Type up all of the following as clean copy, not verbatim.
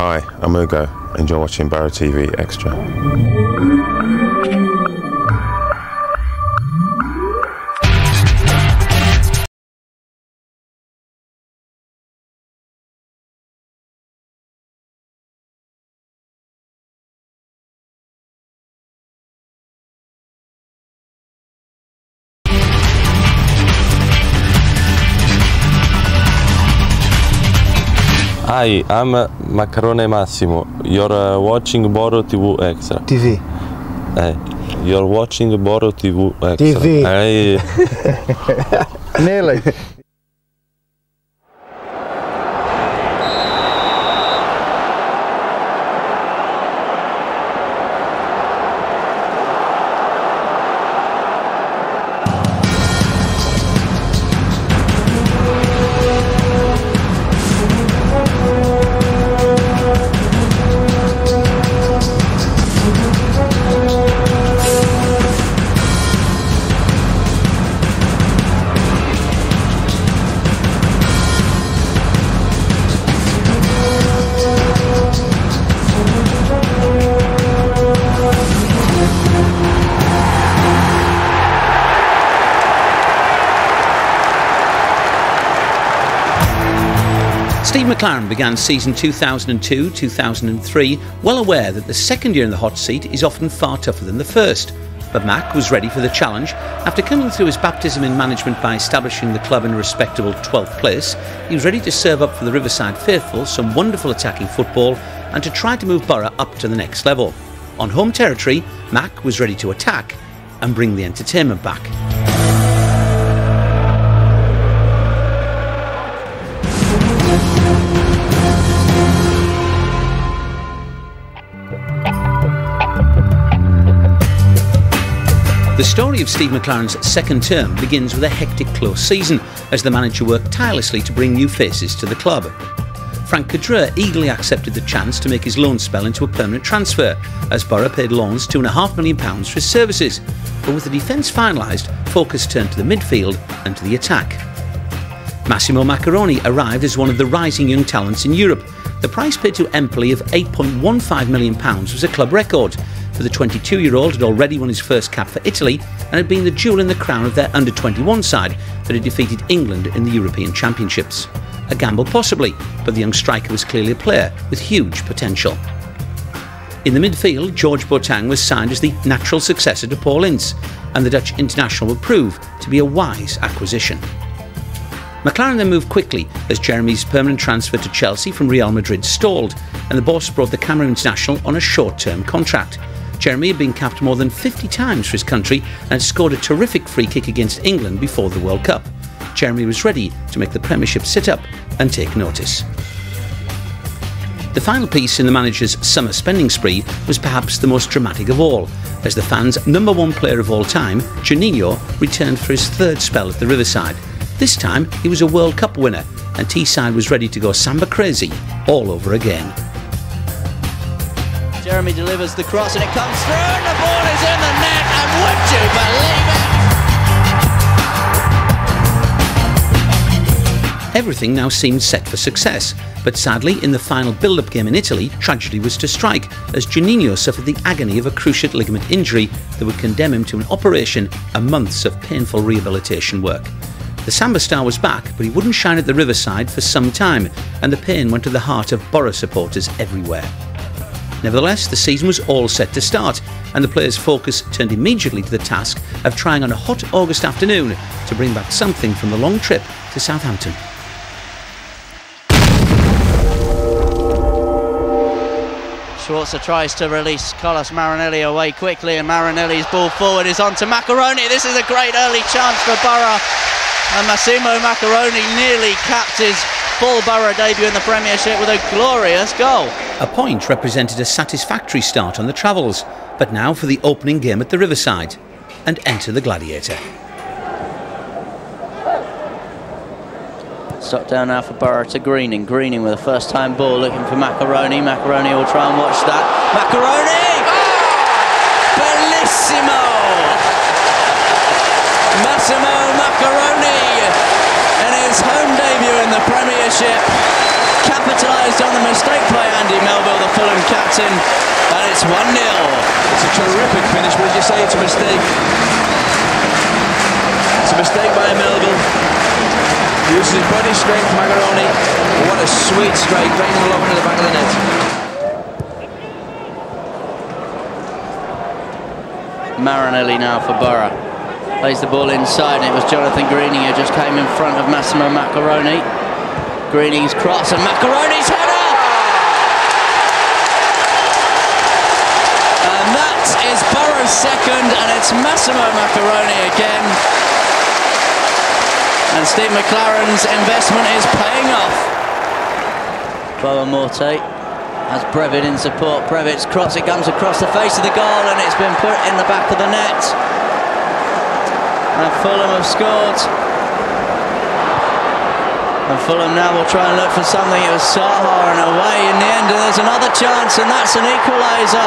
Hi, I'm Ugo, and you're watching Borough TV Extra. Hi, I'm Maccarone Massimo. You're watching Borough TV Extra. TV. You're watching Borough TV Extra. TV. Nearly. Steve McClaren began season 2002-2003 well aware that the second year in the hot seat is often far tougher than the first. But Mac was ready for the challenge. After coming through his baptism in management by establishing the club in a respectable 12th place, he was ready to serve up for the Riverside faithful some wonderful attacking football and to try to move Borough up to the next level. On home territory, Mac was ready to attack and bring the entertainment back. The story of Steve McClaren's second term begins with a hectic close season as the manager worked tirelessly to bring new faces to the club. Frank Cadre eagerly accepted the chance to make his loan spell into a permanent transfer as Borough paid Lawns £2.5 million for his services. But with the defence finalised, focus turned to the midfield and to the attack. Massimo Maccarone arrived as one of the rising young talents in Europe. The price paid to Empoli of £8.15 million was a club record. For the 22-year-old had already won his first cap for Italy and had been the jewel in the crown of their under-21 side that had defeated England in the European Championships. A gamble possibly, but the young striker was clearly a player with huge potential. In the midfield, George Boateng was signed as the natural successor to Paul Ince, and the Dutch international would prove to be a wise acquisition. McClaren then moved quickly as Jeremy's permanent transfer to Chelsea from Real Madrid stalled, and the boss brought the Cameroon international on a short-term contract. Jeremy had been capped more than 50 times for his country and had scored a terrific free kick against England before the World Cup. Jeremy was ready to make the Premiership sit up and take notice. The final piece in the manager's summer spending spree was perhaps the most dramatic of all, as the fans' #1 player of all time, Juninho, returned for his third spell at the Riverside. This time he was a World Cup winner and Teesside was ready to go samba crazy all over again. Jeremy delivers the cross and it comes through and the ball is in the net, and would you believe it? Everything now seemed set for success, but sadly in the final build-up game in Italy, tragedy was to strike as Juninho suffered the agony of a cruciate ligament injury that would condemn him to an operation and months of painful rehabilitation work. The Samba star was back, but he wouldn't shine at the Riverside for some time, and the pain went to the heart of Borough supporters everywhere. Nevertheless, the season was all set to start, and the players' focus turned immediately to the task of trying on a hot August afternoon to bring back something from the long trip to Southampton. Schwarzer tries to release Carlos Marinelli away quickly, and Marinelli's ball forward is on to Maccarone. This is a great early chance for Borough, and Massimo Maccarone nearly capped his full Borough debut in the Premiership with a glorious goal. A point represented a satisfactory start on the travels, but now for the opening game at the Riverside, and enter the Gladiator. Stopped down now for Borough to Greening. Greening with a first-time ball looking for Maccarone. Maccarone will try and watch that. Maccarone! Bellissimo! Massimo Maccarone in his home debut in the Premiership capitalised on the mistake by Andy Melville, the Fulham captain, and it's 1-0. It's a terrific finish, but as you say, it's a mistake. It's a mistake by Melville. He uses his body strength, Macaroni. But what a sweet strike, right in the low into the back of the net. Marinelli now for Borough. Plays the ball inside, and it was Jonathan Greening who just came in front of Massimo Macaroni. Greening's cross and Macaroni's header! And that is Borough's second, and it's Massimo Macaroni again. And Steve McClaren's investment is paying off. Boa Morte has Brevitt in support. Brevitt's cross, it comes across the face of the goal, and it's been put in the back of the net. And Fulham have scored. And Fulham now will try and look for something. It was Saha and away in the end, and there's another chance, and that's an equaliser.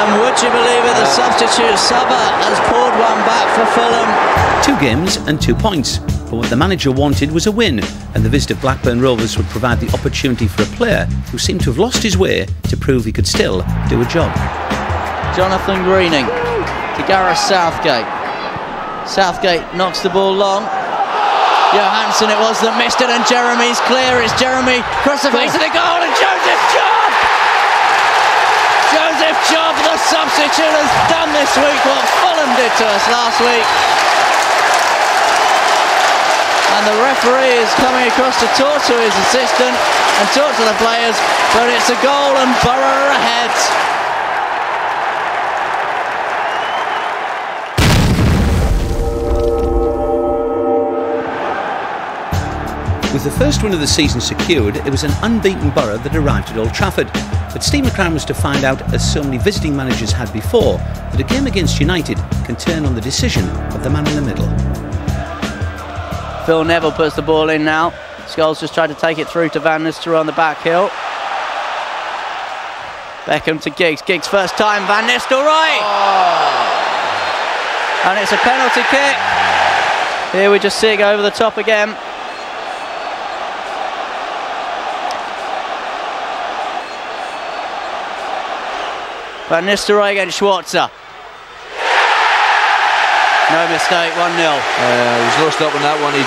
And would you believe it, the substitute Saba has pulled one back for Fulham. 2 games and 2 points. But what the manager wanted was a win, and the visit of Blackburn Rovers would provide the opportunity for a player who seemed to have lost his way to prove he could still do a job. Jonathan Greening to Gareth Southgate. Southgate knocks the ball long. Johansson it was that missed it, and Jeremy's clear. It's Jeremy across the face of the goal, and Joseph Job! Joseph Job, the substitute, has done this week what Fulham did to us last week. And the referee is coming across to talk to his assistant and talk to the players, but it's a goal and Borough are ahead. With the first win of the season secured, it was an unbeaten Borough that arrived at Old Trafford. But Steve McClaren was to find out, as so many visiting managers had before, that a game against United can turn on the decision of the man in the middle. Phil Neville puts the ball in now. Scholes just tried to take it through to Van Nistelrooy on the back heel. Beckham to Giggs. Giggs first time, Van Nistelrooy! Oh. And it's a penalty kick. Here we just see it go over the top again. Van Nistelrooy against Schwarzer. No mistake, 1-0. There's no stopping that one.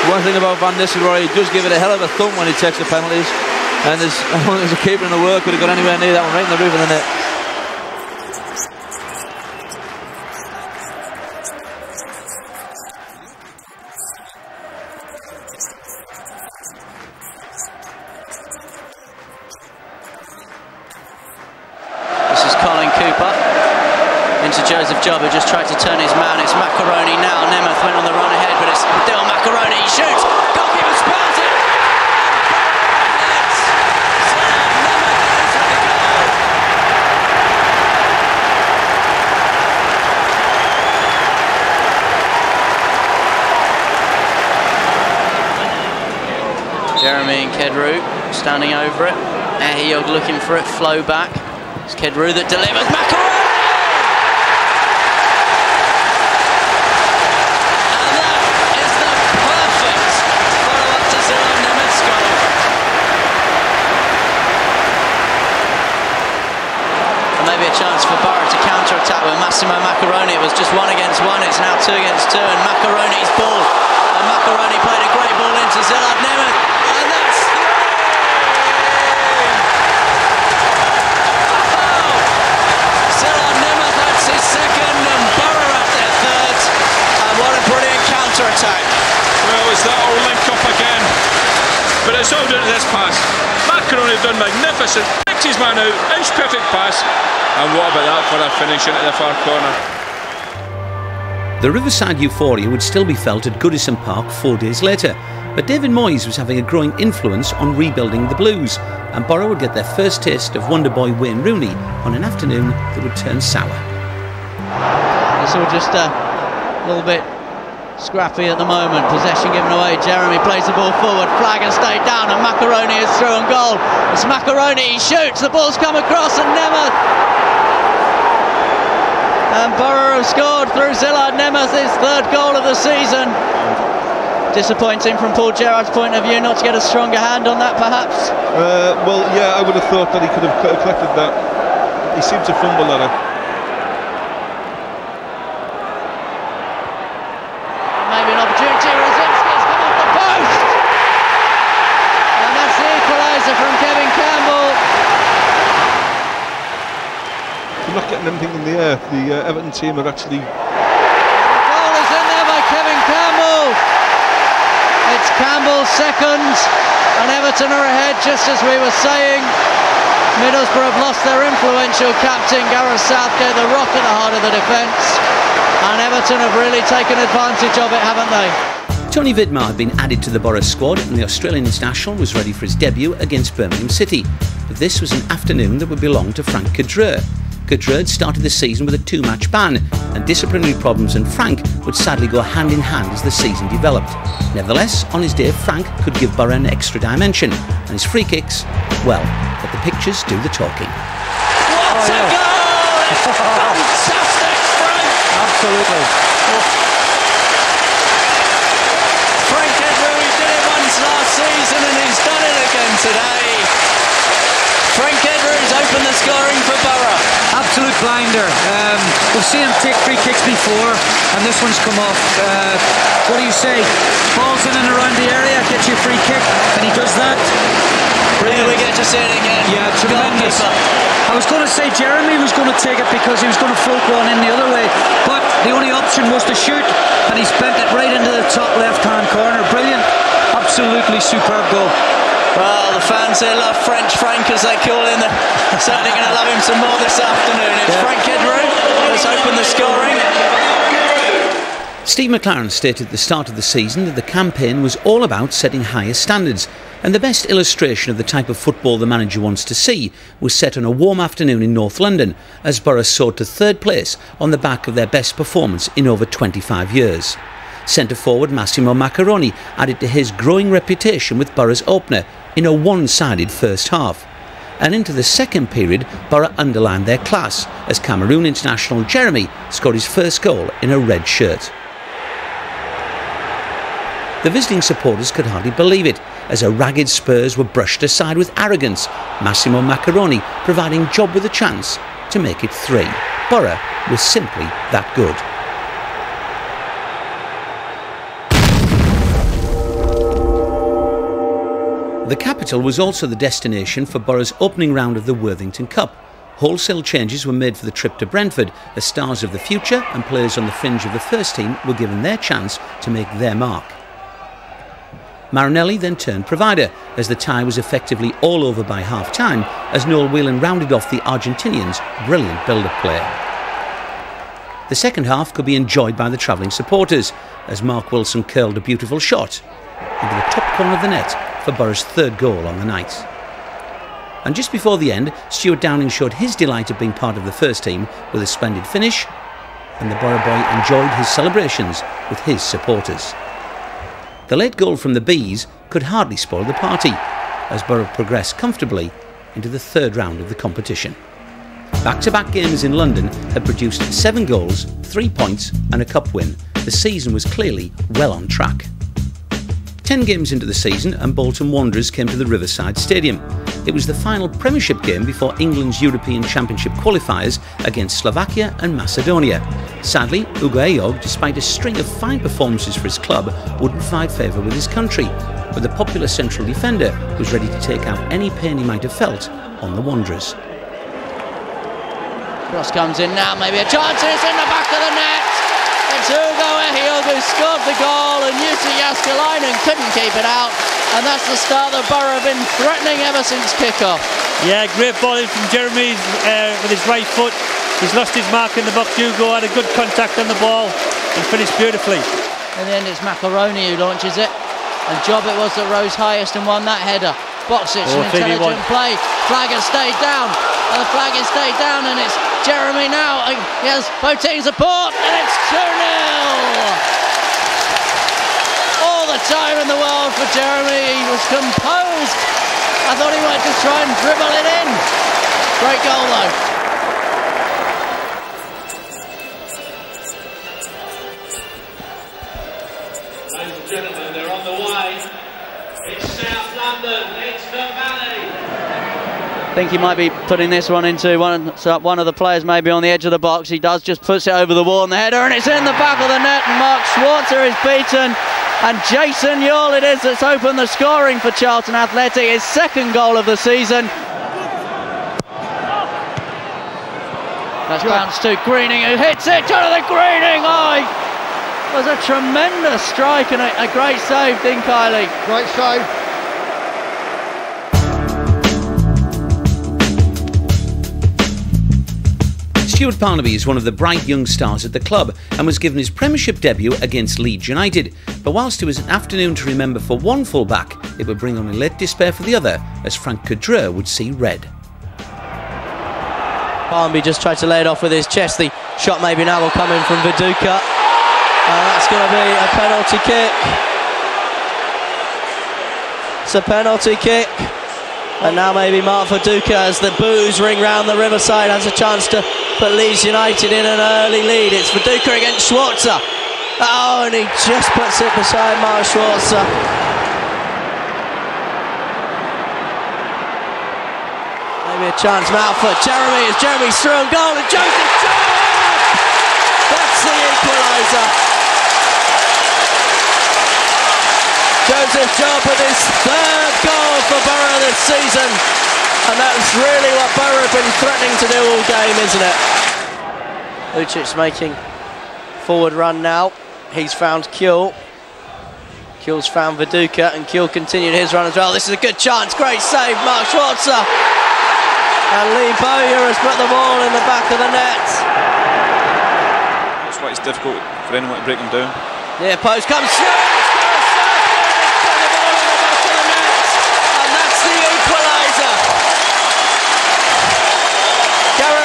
One thing about Van Nistelrooy, he does give it a hell of a thump when he takes the penalties. And I don't think there's a keeper in the world could have got anywhere near that one, right in the roof of the net. Joseph Job, who just tried to turn his man. It's Macaroni now. Nemeth went on the run ahead, but it's still Macaroni. He shoots. Goalkeeper spells it. Jeremy and Kedru standing over it. Ehiyog looking for it. Flow back. It's Kedru that delivers. Macaroni. Maybe a chance for Borough to counter-attack with Massimo Macaroni. It was just 1 against 1, it's now 2 against 2, and Macaroni's ball. And Macaroni played a great ball into Zillard Nemeth, and that's 3! Zillard Nemeth, that's his second, and Borough at their third. And what a brilliant counter-attack. Well, it's that old link up again. But it's all down to this pass. Macaroni done magnificent. Picks his man out, inch perfect pass. And what about that for a finish into the far corner? The Riverside euphoria would still be felt at Goodison Park 4 days later, but David Moyes was having a growing influence on rebuilding the Blues, and Borough would get their first taste of wonder boy Wayne Rooney on an afternoon that would turn sour. It's all just a little bit scrappy at the moment. Possession given away. Jeremy plays the ball forward. Flag has stayed down, and Macaroni is through on goal. It's Macaroni. He shoots. The ball's come across, and Nemeth. And Borough have scored through Zillard Nemeth, his third goal of the season. Disappointing from Paul Gerrard's point of view not to get a stronger hand on that, perhaps? Well, yeah, I would have thought that he could have collected that. He seemed to fumble at it. Maybe an opportunity. Rosicki's come off the post! And that's the equaliser from Kevin Campbell. They're not getting anything in the air. The Everton team are actually... The goal is in there by Kevin Campbell. It's Campbell's second, and Everton are ahead, just as we were saying. Middlesbrough have lost their influential captain, Gareth Southgate, the rock at the heart of the defence, and Everton have really taken advantage of it, haven't they? Tony Vidmar had been added to the Borough squad, and the Australian international was ready for his debut against Birmingham City. But this was an afternoon that would belong to Frank Cadreur. Cadreur had started the season with a 2-match ban, and disciplinary problems and Frank would sadly go hand in hand as the season developed. Nevertheless, on his day, Frank could give Borough an extra dimension, and his free kicks, well, let the pictures do the talking. What a goal! Fantastic, Frank! Absolutely. Frank Cadreur, he did it once last season and he's done it again today. Frank Cadreur has opened the scoring for Borough. Absolute blinder. We've seen him take free kicks before, and this one's come off. What do you say? Balls in and around the area, gets you a free kick, and he does that. Brilliant. We get to see it again. Yeah, tremendous. Goalkeeper. I was going to say Jeremy was going to take it because he was going to float one in the other way, but the only option was to shoot, and he's bent it right into the top left-hand corner. Brilliant. Absolutely superb goal. Well, the fans here love French Frank, as they call him. They're certainly going to love him some more this afternoon. It's Frank Cadreur has opened the scoring. Steve McClaren stated at the start of the season that the campaign was all about setting higher standards, and the best illustration of the type of football the manager wants to see was set on a warm afternoon in North London as Borough soared to third place on the back of their best performance in over 25 years. Centre-forward Massimo Maccaroni added to his growing reputation with Borough's opener in a one-sided first half. And into the second period, Borough underlined their class as Cameroon international Jeremy scored his first goal in a red shirt. The visiting supporters could hardly believe it, as a ragged Spurs were brushed aside with arrogance, Massimo Maccaroni providing job with a chance to make it 3. Borough was simply that good. The capital was also the destination for Borough's opening round of the Worthington Cup. Wholesale changes were made for the trip to Brentford as stars of the future and players on the fringe of the first team were given their chance to make their mark. Marinelli then turned provider as the tie was effectively all over by half-time as Noel Whelan rounded off the Argentinians' brilliant build-up play. The second half could be enjoyed by the travelling supporters as Mark Wilson curled a beautiful shot into the top corner of the net for Borough's third goal on the night. And just before the end, Stuart Downing showed his delight at being part of the first team with a splendid finish, and the Borough boy enjoyed his celebrations with his supporters. The late goal from the Bees could hardly spoil the party, as Borough progressed comfortably into the third round of the competition. Back-to-back games in London had produced 7 goals, 3 points and a cup win. The season was clearly well on track. 10 games into the season and Bolton Wanderers came to the Riverside Stadium. It was the final Premiership game before England's European Championship qualifiers against Slovakia and Macedonia. Sadly, Ugo Eyog, despite a string of fine performances for his club, wouldn't find favour with his country, but the popular central defender was ready to take out any pain he might have felt on the Wanderers. Cross comes in now, maybe a chance, and it's in the back of the net. It's Ugo Eyog who scored the goal, and Jussi Jääskeläinen couldn't keep it out. And that's the start that Borough have been threatening ever since kick-off. Yeah, great ball in from Jeremy with his right foot. He's lost his mark in the box. Ugo had a good contact on the ball and finished beautifully. In the end, it's Maccaroni who launches it. And job it was that rose highest and won that header. Boxic, an intelligent play. Flag has stayed down. And the flag has stayed down, and it's Jeremy now. He has both teams support, and it's 2-0. All the time in the world for Jeremy. He was composed. I thought he might just try and dribble it in. Great goal though. Ladies and gentlemen, there I think he might be putting this one into one of the players maybe on the edge of the box. He does, just puts it over the wall and the header, and it's in the back of the net, and Mark Schwarzer is beaten, and Jason Yule it is that's opened the scoring for Charlton Athletic, his second goal of the season. That's bounced to Greening, who hits it. Jonathan Greening! Oh, it was a tremendous strike and a great save, Dean Kiley. Great save. Stuart Barnaby is one of the bright young stars at the club and was given his Premiership debut against Leeds United. But whilst it was an afternoon to remember for one full-back, it would bring only late despair for the other, as Frank Cadreur would see red. Barnaby just tried to lay it off with his chest. The shot maybe now will come in from Viduka. That's going to be a penalty kick. It's a penalty kick. And now maybe Mark Viduka, as the boos ring round the Riverside, has a chance to put Leeds United in an early lead. It's Viduka against Schwarzer. Oh, and he just puts it beside Mark Schwarzer. Maybe a chance now for Jeremy, as Jeremy's through and goal, and Joseph Job! That's the equaliser. Joseph Job with his third goal for Borough this season, and that's really what Borough have been threatening to do all game, isn't it? Lucic's making forward run now. He's found Kuehl. Kuehl's found Viduka, and Kuehl continued his run as well. This is a good chance, great save, Mark Schwarzer. And Lee Bowyer has put the ball in the back of the net. That's why it's difficult for anyone to break them down. Yeah, post comes through.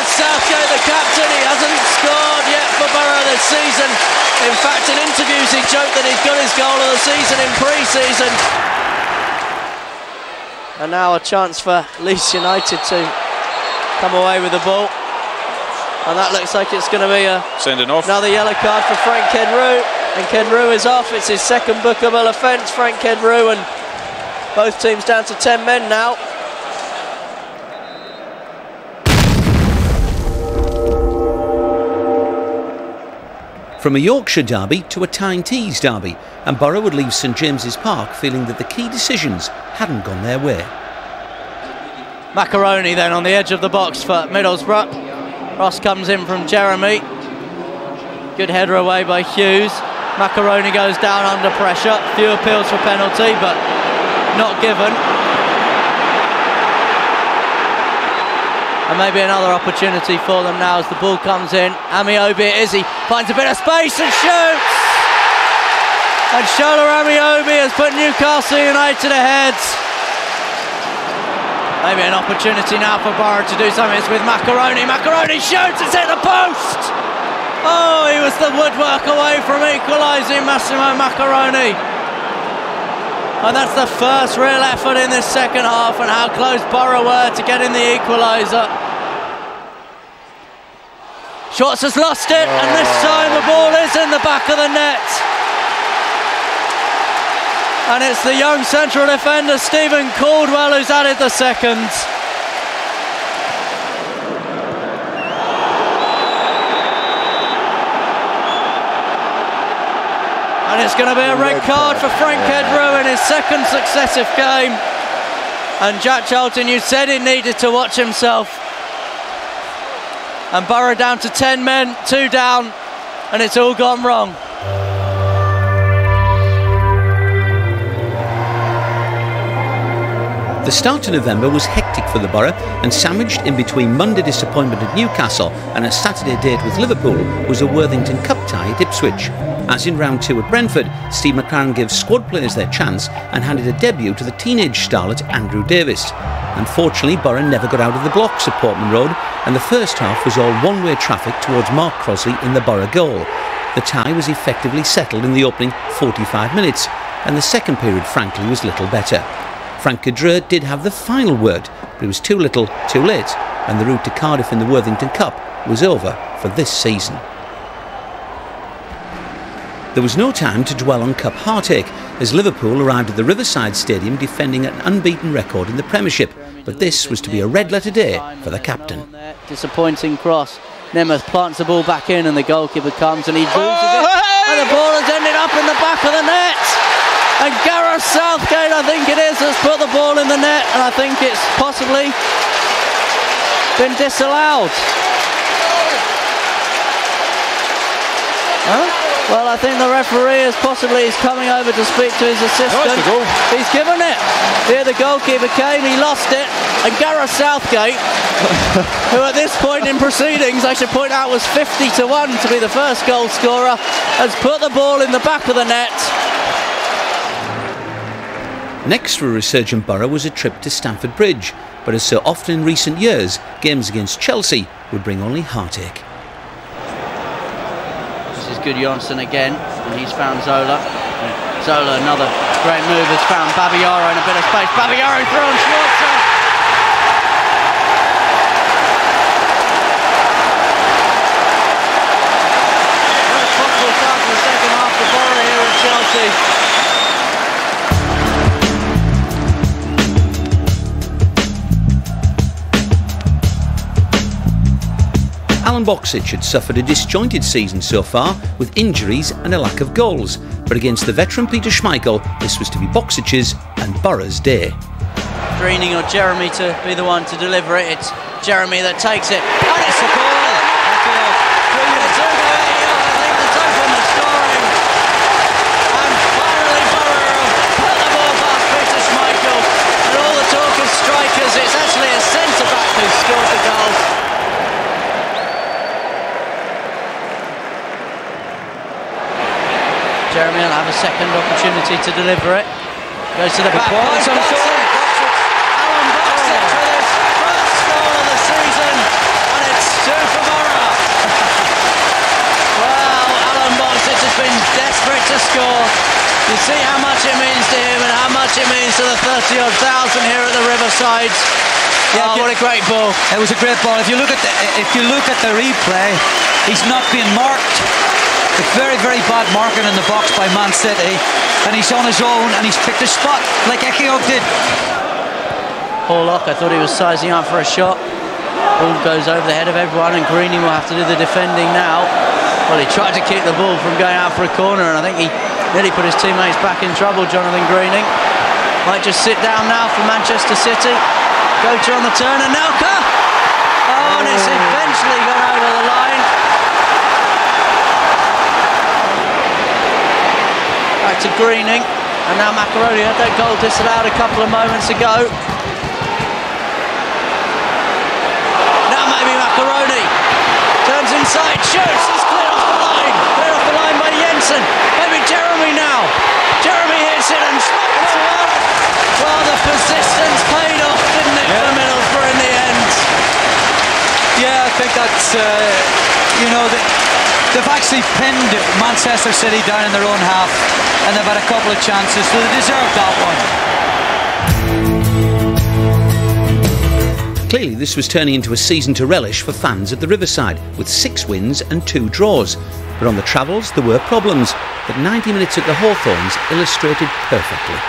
Southgate, the captain, he hasn't scored yet for Borough this season. In fact, in interviews he joked that he'd got his goal of the season in pre-season. And now a chance for Leeds United to come away with the ball. And that looks like it's going to be sending off. Another yellow card for Frank Kedrue. And Kedrue is off. It's his second bookable offence, Frank Kedrue, and both teams down to 10 men now. From a Yorkshire derby to a Tyne Tees derby, and Borough would leave St James's Park feeling that the key decisions hadn't gone their way. Macaroni then on the edge of the box for Middlesbrough. Cross comes in from Jeremy. Good header away by Hughes. Macaroni goes down under pressure. Few appeals for penalty, but not given. And maybe another opportunity for them now as the ball comes in. Amiobi it is, he finds a bit of space and shoots! And Shola Amiobi has put Newcastle United ahead. Maybe an opportunity now for Borough to do something. It's with Macaroni. Macaroni shoots, it's hit the post! Oh, he was the woodwork away from equalising, Massimo Macaroni. And that's the first real effort in this second half, and how close Borough were to getting the equaliser. Schwartz has lost it, and this time the ball is in the back of the net. And it's the young central defender, Stephen Caldwell, who's added the second. And it's going to be a red card for Frank Kedrue in his second successive game. And Jack Charlton, you said he needed to watch himself. And Borough down to 10 men, 2 down, and it's all gone wrong. The start to November was hectic for the Borough, and sandwiched in between Monday disappointment at Newcastle and a Saturday date with Liverpool was a Worthington Cup tie at Ipswich. As in round 2 at Brentford, Steve McClaren gives squad players their chance and handed a debut to the teenage starlet Andrew Davis. Unfortunately, Borough never got out of the blocks at Portman Road, and the first half was all one-way traffic towards Mark Crosley in the Borough goal. The tie was effectively settled in the opening 45 minutes, and the second period, frankly, was little better. Frank Cadreur did have the final word, but it was too little, too late, and the route to Cardiff in the Worthington Cup was over for this season. There was no time to dwell on cup heartache, as Liverpool arrived at the Riverside Stadium defending an unbeaten record in the Premiership. But this was to be a red-letter day for the captain. Disappointing cross. Nemeth plants the ball back in and the goalkeeper comes and he loses it. And the ball has ended up in the back of the net. And Gareth Southgate, I think it is, has put the ball in the net, and I think it's possibly been disallowed. Huh? Well, I think the referee is coming over to speak to his assistant. He's given it. Here the goalkeeper came, he lost it, and Gareth Southgate, who at this point in proceedings, I should point out, was 50-1 to be the first goal scorer, has put the ball in the back of the net. Next for a resurgent Borough was a trip to Stamford Bridge, but as so often in recent years, games against Chelsea would bring only heartache. This is Gudjonsson again, and he's found Zola. Zola, another great move, has found Babayaro in a bit of space. Babayaro through on Schwarzer. First possible start for the second half for Borough here at Chelsea. Alan Boksic had suffered a disjointed season so far, with injuries and a lack of goals. But against the veteran Peter Schmeichel, this was to be Boksic's and Borough's day. Greening or Jeremy to be the one to deliver it. It's Jeremy that takes it. And it's a goal! It's over, I think the top on the scoring. And finally Borough put the ball past Peter Schmeichel. And all the talk of strikers, it's actually a centre-back who scored the goal. Jeremy will have a second opportunity to deliver it. Goes to the back. Alan Boksic with his first goal of the season, and it's 2 for Borough. Well, Alan Boksic has been desperate to score. You see how much it means to him and how much it means to the 30-odd thousand here at the Riverside. Yeah, what a great ball! It was a great ball. If you look at the replay, he's not being marked. It's very, very bad marking in the box by Man City, and he's on his own and he's picked a spot like Ekiok did. Horlock, I thought he was sizing up for a shot. Ball goes over the head of everyone, and Greening will have to do the defending now. Well, he tried to keep the ball from going out for a corner, and I think he nearly put his teammates back in trouble, Jonathan Greening. Might just sit down now for Manchester City. Gota on the turn, and Nelka! Oh, and it's eventually gone over the line. Back to Greening, and now Macaroni had that goal disallowed a couple of moments ago. Now maybe Macaroni turns inside, shoots, it's cleared off the line by Jensen. Maybe Jeremy now. Jeremy hits it and smokes it up. Well, the persistence paid off, didn't it, for Middlesbrough in the end? Yeah, I think that's they've actually pinned Manchester City down in their own half, and they've had a couple of chances, so they deserve that one. Clearly this was turning into a season to relish for fans at the Riverside, with 6 wins and 2 draws. But on the travels there were problems that 90 minutes at the Hawthorns illustrated perfectly.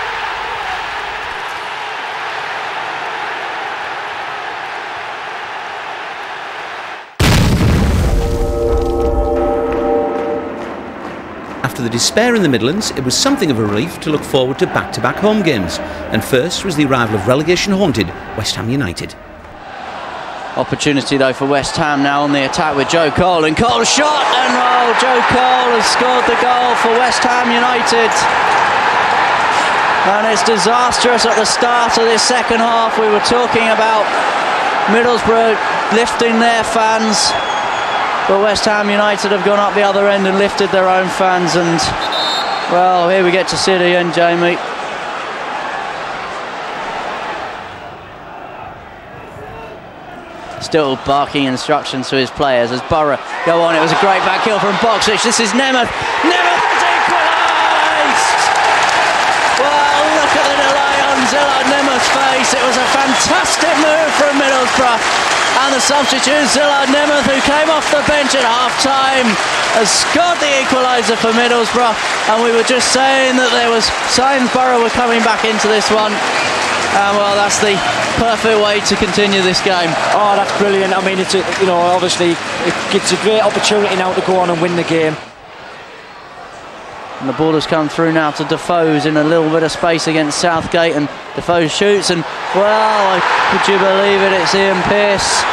After the despair in the Midlands, it was something of a relief to look forward to back-to-back home games. And first was the arrival of relegation-haunted West Ham United. Opportunity though for West Ham now on the attack with Joe Cole, and Cole's shot, and Joe Cole has scored the goal for West Ham United. And it's disastrous at the start of this second half. We were talking about Middlesbrough lifting their fans, but West Ham United have gone up the other end and lifted their own fans, and well, here we get to see it again, Jamie. Still barking instructions to his players as Borough go on. It was a great back heel from Boksic. This is Nemeth. Nemeth has equalised! Well, look at the delay on Zillard Nemeth's face. It was a fantastic move from Middlesbrough. And the substitute, Zillard Nemeth, who came off the bench at half-time, has scored the equaliser for Middlesbrough. And we were just saying that there was signs Borough were coming back into this one. And well, that's the perfect way to continue this game. Oh, that's brilliant. I mean, it's obviously it's a great opportunity now to go on and win the game. And the ball has come through now to Defoe's in a little bit of space against Southgate, and Defoe shoots, and well, could you believe it, it's Ian Pearce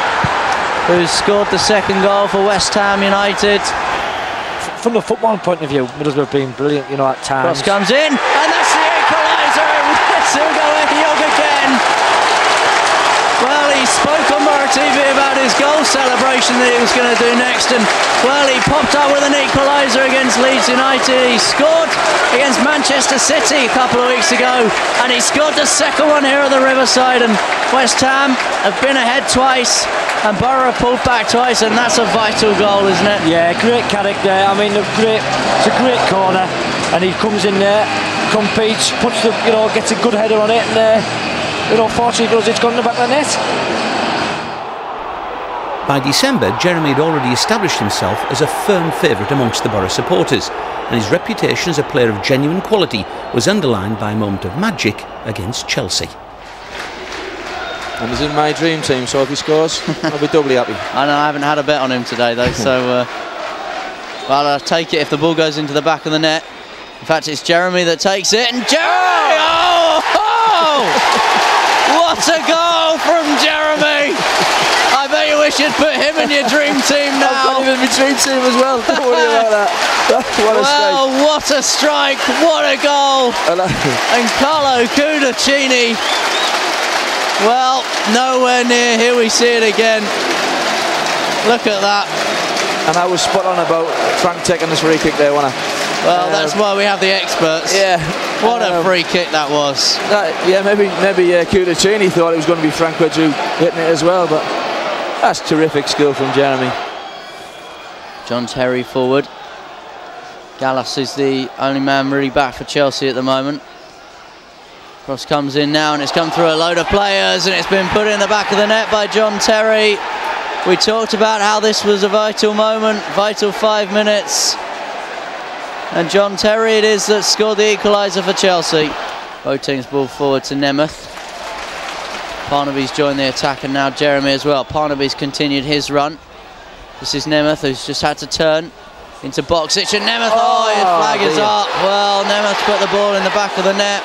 who's scored the second goal for West Ham United. From a football point of view, Middlesbrough have been brilliant, at times. Cross comes in, and that's the equaliser. Sugo Ehiog again. Well, he spoke on Borough TV about his goal celebration that he was going to do next, and well, he popped up with an equaliser against Leeds United. He scored against Manchester City a couple of weeks ago, and he scored the second one here at the Riverside. And West Ham have been ahead twice, and Borough pulled back twice, and that's a vital goal, isn't it? Yeah, great character. I mean, it's a great corner, and he comes in there, competes, puts the, gets a good header on it, and fortunately it's gone in the back of the net. By December, Jeremy had already established himself as a firm favourite amongst the Borough supporters, and his reputation as a player of genuine quality was underlined by a moment of magic against Chelsea. And he's in my dream team, so if he scores, I'll be doubly happy. I know, I haven't had a bet on him today though, so well, I'll take it if the ball goes into the back of the net. In fact, it's Jeremy that takes it, and Jeremy! Oh! What a goal from Jeremy! I bet you wish you'd put him in your dream team now. I've got him in my dream team as well. Don't worry about that. What a strike! What a goal! And Carlo Cudicini. Well, nowhere near. Here we see it again. Look at that. And I was spot on about Frank taking this free kick there, wasn't I? Well, that's why we have the experts. Yeah. What a free kick that was. Maybe Cudicini thought it was going to be Frank Pedro hitting it as well, but that's terrific skill from Jeremy. John Terry forward. Gallas is the only man really back for Chelsea at the moment. Cross comes in now, and it's come through a load of players, and it's been put in the back of the net by John Terry. We talked about how this was a vital moment, vital 5 minutes. And John Terry it is that scored the equaliser for Chelsea. Both teams ball forward to Nemeth. Parnaby's joined the attack, and now Jeremy as well. Parnaby's continued his run. This is Nemeth, who's just had to turn into Boxic, and Nemeth, his flag is up. Well, Nemeth put the ball in the back of the net.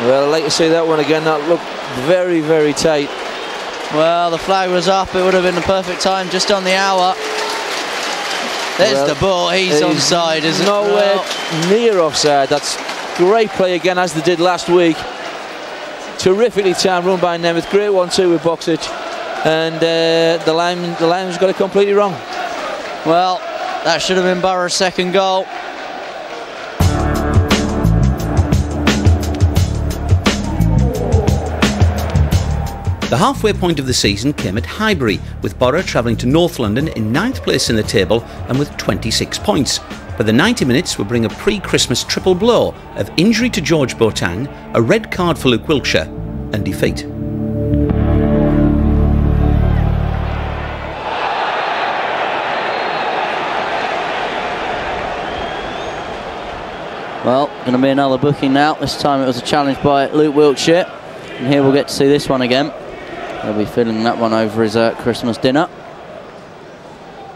Well, I'd like to see that one again. That looked very, very tight. Well, the flag was up. It would have been the perfect time, just on the hour. There's the ball. He's onside, isn't it? Nowhere near offside. That's great play again, as they did last week. Terrifically timed run by Nemeth. Great 1-2 with Boxic, and the lineman's got it completely wrong. Well, that should have been Borough's second goal. The halfway point of the season came at Highbury, with Borough travelling to North London in 9th place in the table and with 26 points. But the 90 minutes will bring a pre-Christmas triple blow of injury to George Boateng, a red card for Luke Wiltshire, and defeat. Well, going to be another booking now. This time it was a challenge by Luke Wiltshire, and here we'll get to see this one again. He'll be filling that one over his Christmas dinner.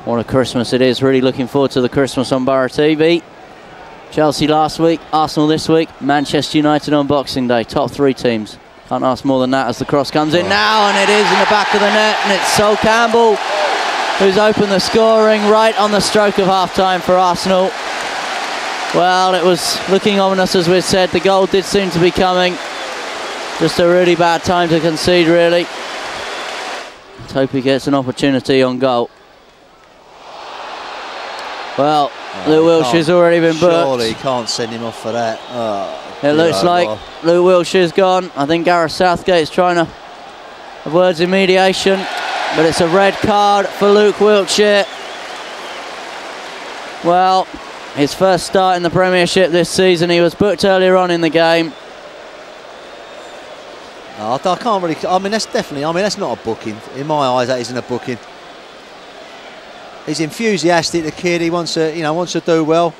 What a Christmas it is. Really looking forward to the Christmas on Borough TV. Chelsea last week, Arsenal this week, Manchester United on Boxing Day. Top 3 teams. Can't ask more than that as the cross comes in now, and it is in the back of the net, and it's Sol Campbell who's opened the scoring right on the stroke of half-time for Arsenal. Well, it was looking ominous, as we said. The goal did seem to be coming. Just a really bad time to concede, really. Let's hope he gets an opportunity on goal. Well, Luke Wiltshire's already been booked. Surely you can't send him off for that. It looks like Luke Wiltshire's gone. I think Gareth Southgate's trying to have words in mediation, but it's a red card for Luke Wiltshire. Well, his first start in the Premiership this season. He was booked earlier on in the game. I can't really. I mean, that's definitely. I mean, that's not a booking in my eyes. That isn't a booking. He's enthusiastic. The kid. He wants to, wants to do well.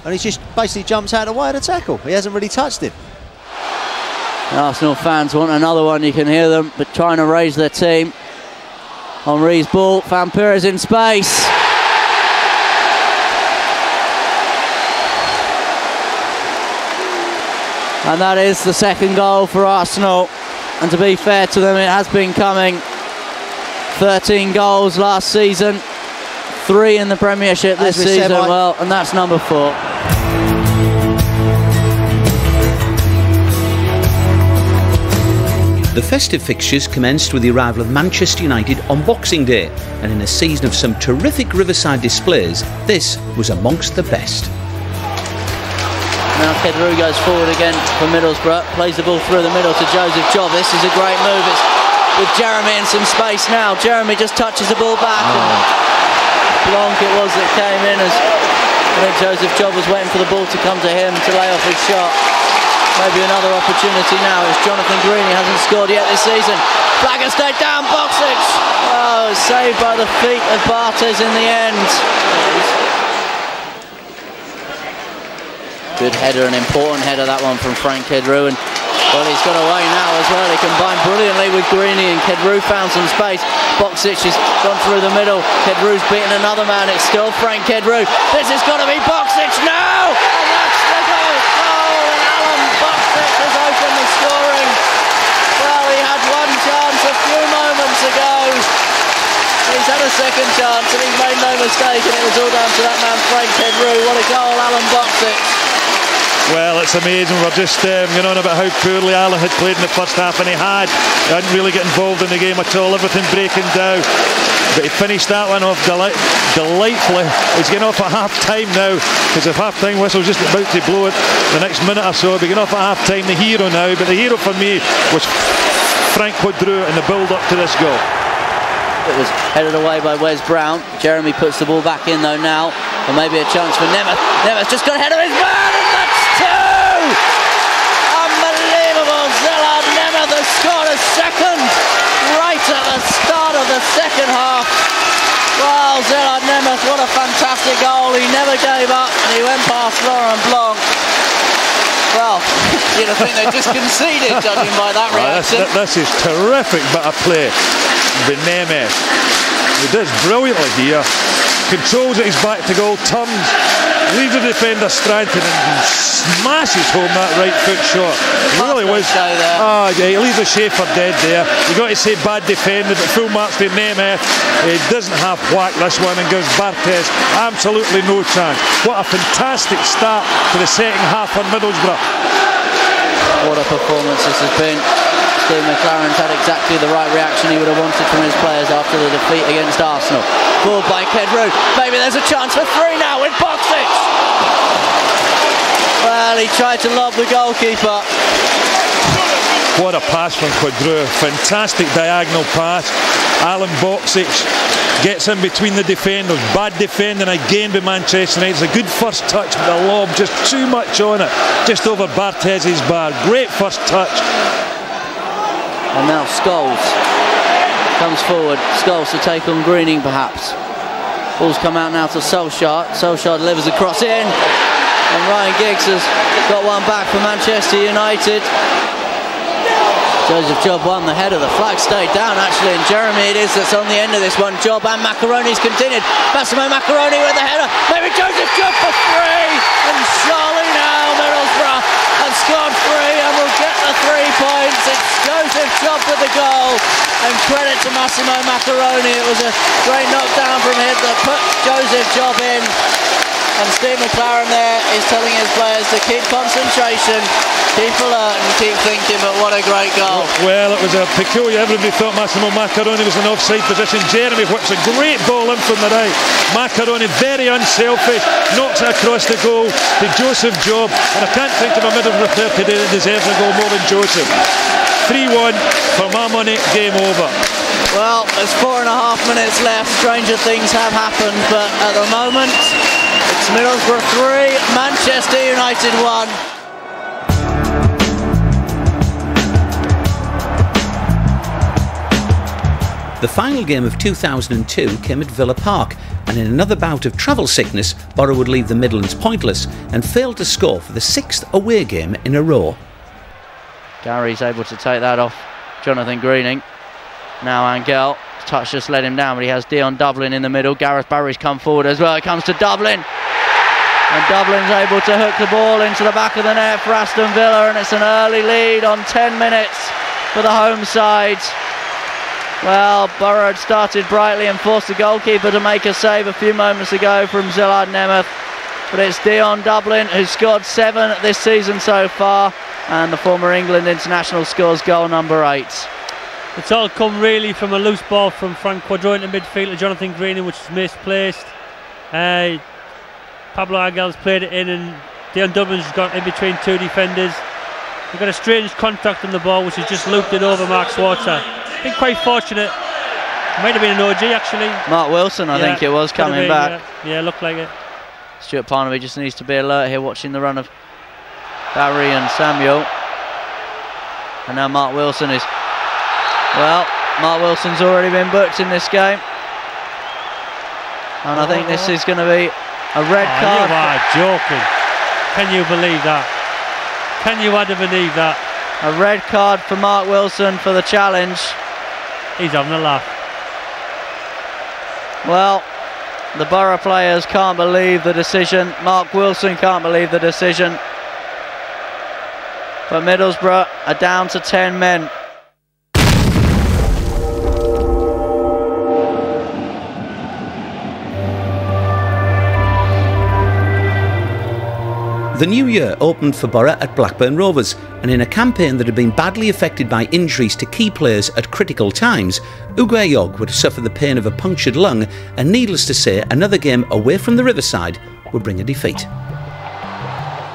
And he just basically jumps out of the way of the tackle. He hasn't really touched him. The Arsenal fans want another one. You can hear them, but trying to raise their team. Henri's ball. Van Perez in space. And that is the second goal for Arsenal. And to be fair to them, it has been coming. 13 goals last season, 3 in the Premiership this season. Well, and that's number 4. The festive fixtures commenced with the arrival of Manchester United on Boxing Day, and in a season of some terrific Riverside displays, this was amongst the best. Now Kedru goes forward again for Middlesbrough, plays the ball through the middle to Joseph Job. This is a great move. It's with Jeremy in some space now. Jeremy just touches the ball back. And Blanc it was that came in as I think Joseph Job was waiting for the ball to come to him to lay off his shot. Maybe another opportunity now as Jonathan Green. He hasn't scored yet this season. Flagger stayed down, Boxic. Oh, saved by the feet of Bartes in the end. Good header, an important header that one from Frank Kedru, and well, he's got away now as well. He combined brilliantly with Greeny, and Kedru found some space. Boxic has gone through the middle. Kedru's beaten another man. It's still Frank Kedru. This has got to be Boxic now, and that's the goal. Oh, and Alan Boxic has opened the scoring. Well, he had one chance a few moments ago. He's had a second chance, and he's made no mistake, and it was all down to that man Frank Kedru. What a goal, Alan Boxic. Well, it's amazing. We're just going on about how poorly Alan had played in the first half, and he hadn't really got involved in the game at all, everything breaking down. But he finished that one off delightfully. He's getting off at half-time now, because the half-time whistle's just about to blow it the next minute or so. He'll be getting off at half-time, the hero now, but the hero for me was Frank Kedru in the build-up to this goal. It was headed away by Wes Brown. Jeremy puts the ball back in though now, and maybe a chance for Nemeth. Nemeth's just got ahead of his man, and that's 2! Unbelievable! Zellard Nemeth has scored a second right at the start of the second half. Wow, Zellard Nemeth, what a fantastic goal. He never gave up, and he went past Laurent Blanc. Well, you'd think they just conceded, judging by that reaction. This is terrific bit of play. The Nemeth, he does brilliantly here, controls it, he's back to goal, turns, leaves the defender stranded and smashes home that right foot shot. He really was. Oh yeah, he leaves the Schaefer dead there. You got to say bad defended, but full marks to Nemeth. He doesn't have whack this one and gives Bartes absolutely no chance. What a fantastic start to the second half for Middlesbrough. What a performance this has been. Steve McClaren's had exactly the right reaction he would have wanted from his players after the defeat against Arsenal. Ball by Kedru. Maybe there's a chance for 3 now with Boxic. Well, he tried to lob the goalkeeper. What a pass from Kedru. Fantastic diagonal pass. Alan Boxic gets in between the defenders. Bad defending again by Manchester United. It's a good first touch, but the lob just too much on it. Just over Bartes' bar. Great first touch. And now Scholes comes forward. Scholes to take on Greening perhaps. Ball's come out now to Solskjaer. Solskjaer delivers a cross in. And Ryan Giggs has got one back for Manchester United. Joseph Job won the header. The flag stayed down actually, and Jeremy it is that's on the end of this one. Job and Macaroni's continued. Massimo Macaroni with the header. Maybe Joseph Job for 3. And surely now Middlesbrough have scored 3 and will get the 3 points. It's Joseph Job with the goal. And credit to Massimo Macaroni. It was a great knockdown from him that put Joseph Job in. And Steve McClaren there is telling his players to keep concentration, keep alert and keep thinking, but what a great goal. Well, it was a peculiar, everybody thought Massimo Macaroni was in offside position. Jeremy whips a great ball in from the right. Macaroni very unselfish, knocks it across the goal to Joseph Job, and I can't think of a Middlesbrough player today that deserves a goal more than Joseph. 3-1 for my money, game over. Well, there's 4.5 minutes left. Stranger things have happened, but at the moment it's Middlesbrough 3, Manchester United 1. The final game of 2002 came at Villa Park, and in another bout of travel sickness, Borough would leave the Midlands pointless and failed to score for the 6th away game in a row. Gary's able to take that off Jonathan Greening. Now Angel, touch just let him down, but he has Dion Dublin in the middle. Gareth Barry's come forward as well. It comes to Dublin, and Dublin's able to hook the ball into the back of the net for Aston Villa, and it's an early lead on 10 minutes for the home side. Well, Borough had started brightly and forced the goalkeeper to make a save a few moments ago from Zillard Nemeth. But it's Dion Dublin who's scored 7 this season so far, and the former England international scores goal number 8. It's all come really from a loose ball from Frank Quadro into midfield to Jonathan Greening, which is misplaced. Pablo Angel's played it in, and Dion Dublin's got in between 2 defenders. They've got a strange contact on the ball, which has just looped it over Mark Swartzer. Been quite fortunate. Might have been an OG actually. Mark Wilson, I think it was, coming back. Yeah, looked like it. Stuart Parnaby just needs to be alert here, watching the run of Barry and Samuel. And now Mark Wilson is... Well, Mark Wilson's already been booked in this game. And I think this is going to be a red card. You are joking. Can you believe that? Can you believe that? A red card for Mark Wilson for the challenge. He's having a laugh. Well, the Borough players can't believe the decision. Mark Wilson can't believe the decision. But Middlesbrough are down to 10 men. The new year opened for Borough at Blackburn Rovers, and in a campaign that had been badly affected by injuries to key players at critical times, Ugo Eyog would suffer the pain of a punctured lung, and needless to say, another game away from the Riverside would bring a defeat.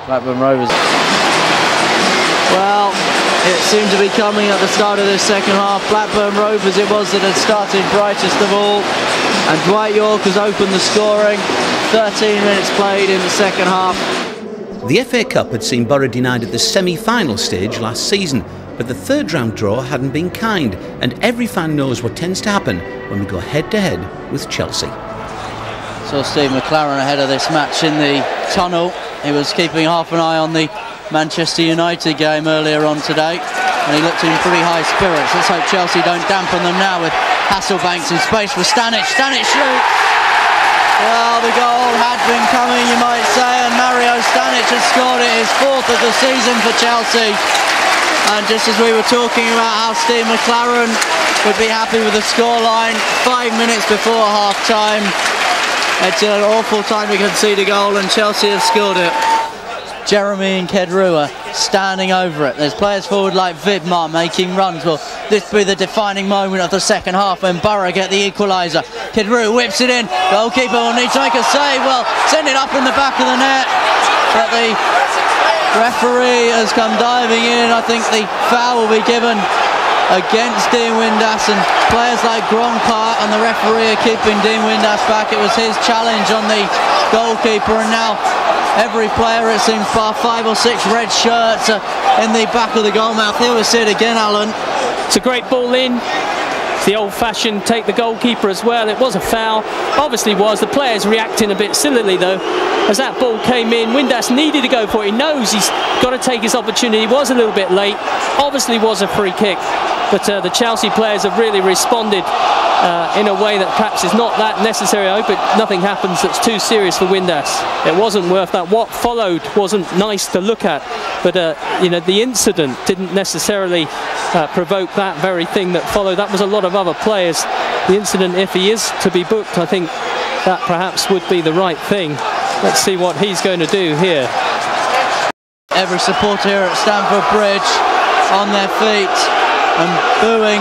Blackburn Rovers. Well, it seemed to be coming at the start of this second half. Blackburn Rovers it was that had started brightest of all, and Dwight York has opened the scoring. 13 minutes played in the second half. The FA Cup had seen Borough denied at the semi-final stage last season, but the third round draw hadn't been kind, and every fan knows what tends to happen when we go head-to-head with Chelsea. Saw Steve McClaren ahead of this match in the tunnel. He was keeping half an eye on the Manchester United game earlier on today, and he looked in pretty high spirits. Let's hope Chelsea don't dampen them now with Hasselbanks in space for Stanic. Stanic shoots! Well, the goal had been coming, you might say, and Mario Stanic has scored it, his 4th of the season for Chelsea. And just as we were talking about how Steve McClaren would be happy with the scoreline 5 minutes before half-time, it's an awful time to concede a goal, and Chelsea have scored it. Jeremy and Kedrua standing over it. There's players forward like Vidmar making runs. Will this be the defining moment of the second half when Borough get the equaliser? Kedrua whips it in. Goalkeeper will need to make a save. Well, send it up in the back of the net. But the referee has come diving in. I think the foul will be given against Dean Windass, and players like Grongpa and the referee are keeping Dean Windass back. It was his challenge on the goalkeeper, and now every player, it seems, bar 5 or 6 red shirts in the back of the goalmouth. Here we see it again, Alan. It's a great ball in. It's the old-fashioned take the goalkeeper as well. It was a foul, obviously was. The player's reacting a bit sillily though. As that ball came in, Windass needed to go for it. He knows he's got to take his opportunity. He was a little bit late. Obviously was a free kick. But the Chelsea players have really responded in a way that perhaps is not that necessary. I hope nothing happens that's too serious for Windass. It wasn't worth that. What followed wasn't nice to look at, but you know, the incident didn't necessarily provoke that very thing that followed. That was a lot of other players. The incident, if he is to be booked, I think that perhaps would be the right thing. Let's see what he's going to do here. Every supporter here at Stamford Bridge on their feet and booing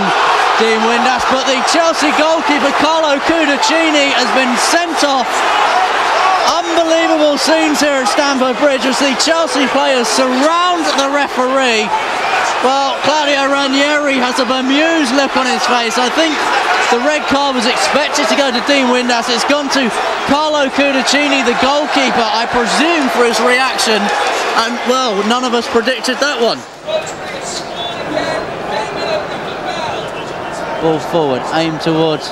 Dean Windass, but the Chelsea goalkeeper Carlo Cudicini has been sent off. Unbelievable scenes here at Stamford Bridge as the Chelsea players surround the referee. Well, Claudio Ranieri has a bemused look on his face. I think the red card was expected to go to Dean Windass. It's gone to Carlo Cudicini, the goalkeeper, I presume, for his reaction. And, well, none of us predicted that one. Ball forward, aim towards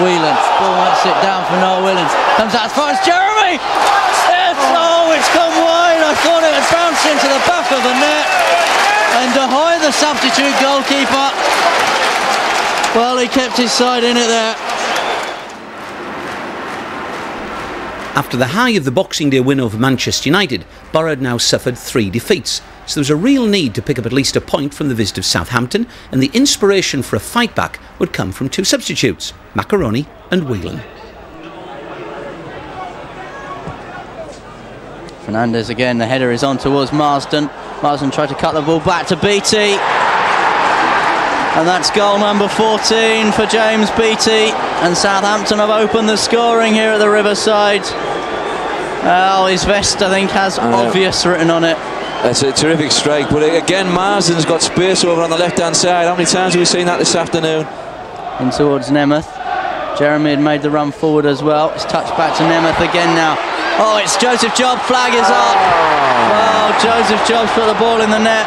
Whelan. Ball won't sit down for Noel Williams. Comes out as far as Jeremy! Yes! Oh, it's gone wide. I thought it had bounced into the back of the net. And De Hoy, the substitute goalkeeper, well, he kept his side in it there. After the high of the Boxing Day win over Manchester United, Borough had now suffered 3 defeats. So there was a real need to pick up at least a point from the visit of Southampton, and the inspiration for a fight back would come from 2 substitutes, Macaroni and Whelan. Fernandez again, the header is on towards Marsden. Marsden tried to cut the ball back to Beattie. And that's goal number 14 for James Beattie. And Southampton have opened the scoring here at the Riverside. Oh, his vest, I think, has obvious written on it. That's a terrific strike, but again, Marsden's got space over on the left-hand side. How many times have we seen that this afternoon? In towards Nemeth. Jeremy had made the run forward as well. It's touched back to Nemeth again now. Oh, it's Joseph Job, flag is up. Well, Joseph Job's put the ball in the net.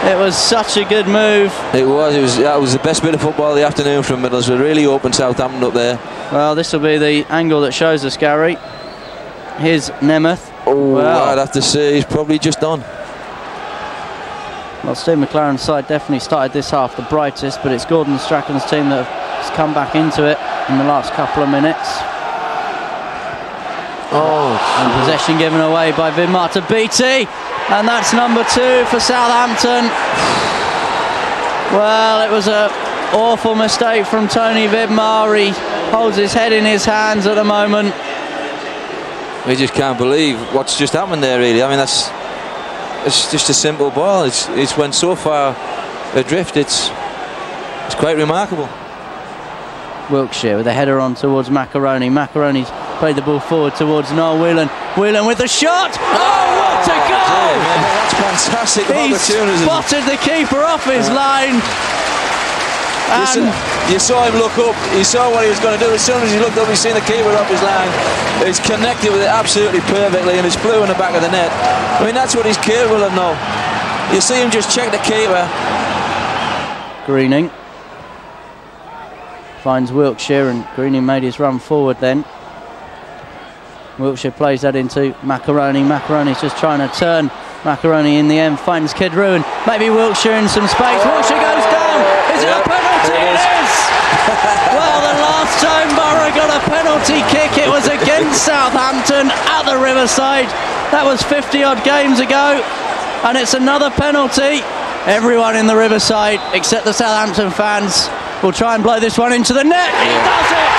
It was such a good move. That was the best bit of football of the afternoon from Middlesbrough. Really opened Southampton up there. Well, this will be the angle that shows us, Gary. Here's Nemeth. Oh, wow. I'd have to say he's probably just on. Well, Steve McClaren's side definitely started this half the brightest, but it's Gordon Strachan's team that has come back into it in the last couple of minutes. Oh, and possession given away by Vidmar to Beattie, and that's number 2 for Southampton. Well, it was an awful mistake from Tony Vidmar. He holds his head in his hands at the moment. We just can't believe what's just happened there, really. I mean, it's just a simple ball. It's went so far adrift. It's quite remarkable. Wiltshire with a header on towards Macaroni. Macaroni's played the ball forward towards Noel Whelan. Whelan with the shot. Oh, what a goal! That's fantastic. He spotted the keeper off his line. You saw him look up. He saw what he was going to do. As soon as he looked up, he's seen the keeper off his line. He's connected with it absolutely perfectly, and it's flew in the back of the net. I mean, that's what he's capable of now. You see him just check the keeper. Greening finds Wiltshire, and Greening made his run forward then. Wiltshire plays that into Macaroni. Macaroni's just trying to turn. Macaroni in the end finds Kid Ruin. Maybe Wiltshire in some space. Wiltshire goes down. Is it a penalty? It is! Well, the last time Borough got a penalty kick, it was against Southampton at the Riverside. That was 50-odd games ago, and it's another penalty. Everyone in the Riverside, except the Southampton fans, will try and blow this one into the net. He does it!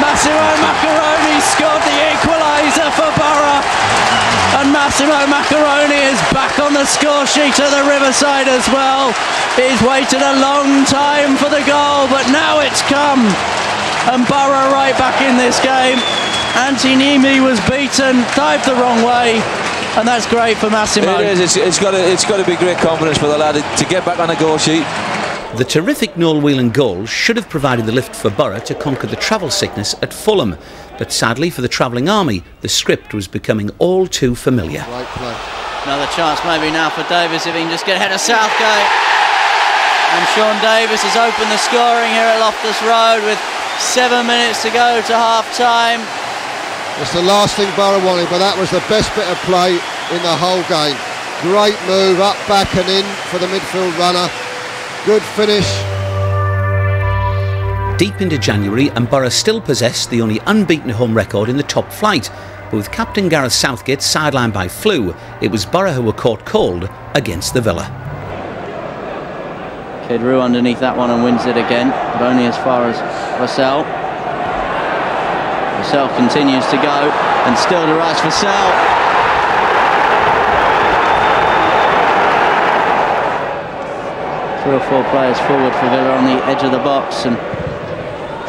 Massimo Macaroni scored the equaliser for Borough, and Massimo Macaroni is back on the score sheet at the Riverside as well. He's waited a long time for the goal, but now it's come, and Borough right back in this game. Antinimi was beaten, dived the wrong way, and that's great for Massimo. It is. It's got to be great confidence for the lad to get back on the goal sheet. The terrific Noel Whelan goal should have provided the lift for Borough to conquer the travel sickness at Fulham, but sadly for the travelling army, the script was becoming all too familiar. Right play. Another chance maybe now for Davis if he can just get ahead of Southgate. And Sean Davis has opened the scoring here at Loftus Road with 7 minutes to go to half-time. It's the last thing Borough wanted, but that was the best bit of play in the whole game. Great move, up, back and in for the midfield runner. Good finish. Deep into January, and Borough still possessed the only unbeaten home record in the top flight. But with captain Gareth Southgate sidelined by flu, it was Borough who were caught cold against the Villa. Kid Rue underneath that one and wins it again, but only as far as Vassell. Vassell continues to go, and still to Raj Vassell. 3 or 4 players forward for Villa on the edge of the box, and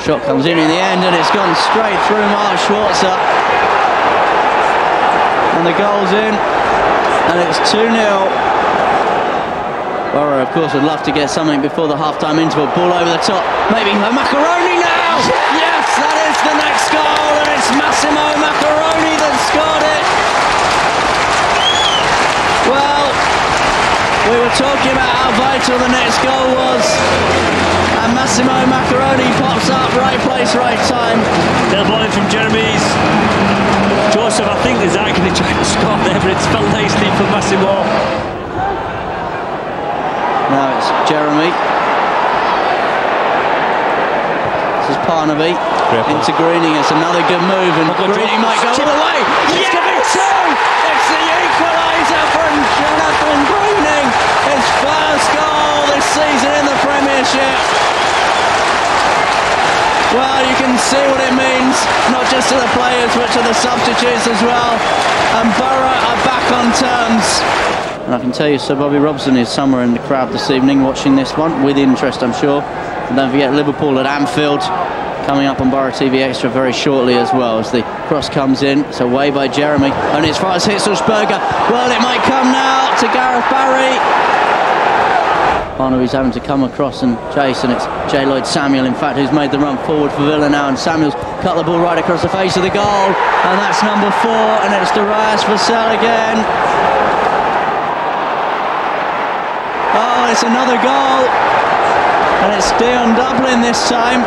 shot comes in the end, and it's gone straight through Mark Schwarzer, and the goal's in, and it's 2-0. Borough, of course, would love to get something before the half-time interval. Ball over the top, maybe Macaroni now! Yes, that is the next goal, and it's Massimo Macaroni that scored it. Well, we were talking about how vital till the next goal was. And Massimo Macaroni pops up, right place, right time. They'll ball in from Jeremy's. Joseph, I think, is actually trying to score there, but it's fell nicely for Massimo. Now it's Jeremy. This is Parnaby into Greening. It's another good move, and Greening might go all the way. Yes! It's the equaliser from Jonathan Greening. His first goal this season in the Premiership. Well, you can see what it means, not just to the players, but to the substitutes as well. And Borough are back on terms. And I can tell you, Sir Bobby Robson is somewhere in the crowd this evening watching this one, with interest, I'm sure. And don't forget Liverpool at Anfield, coming up on Borough TV Extra very shortly as well, as the cross comes in. It's away by Jeremy, only as far as Hitzelsberger. Well, it might come now to Gareth Barry. Barnaby's having to come across and chase, and it's J. Lloyd Samuel, in fact, who's made the run forward for Villa now, and Samuel's cut the ball right across the face of the goal, and that's number 4, and it's Darius Vassell again. Oh, it's another goal, and it's Dion Dublin this time.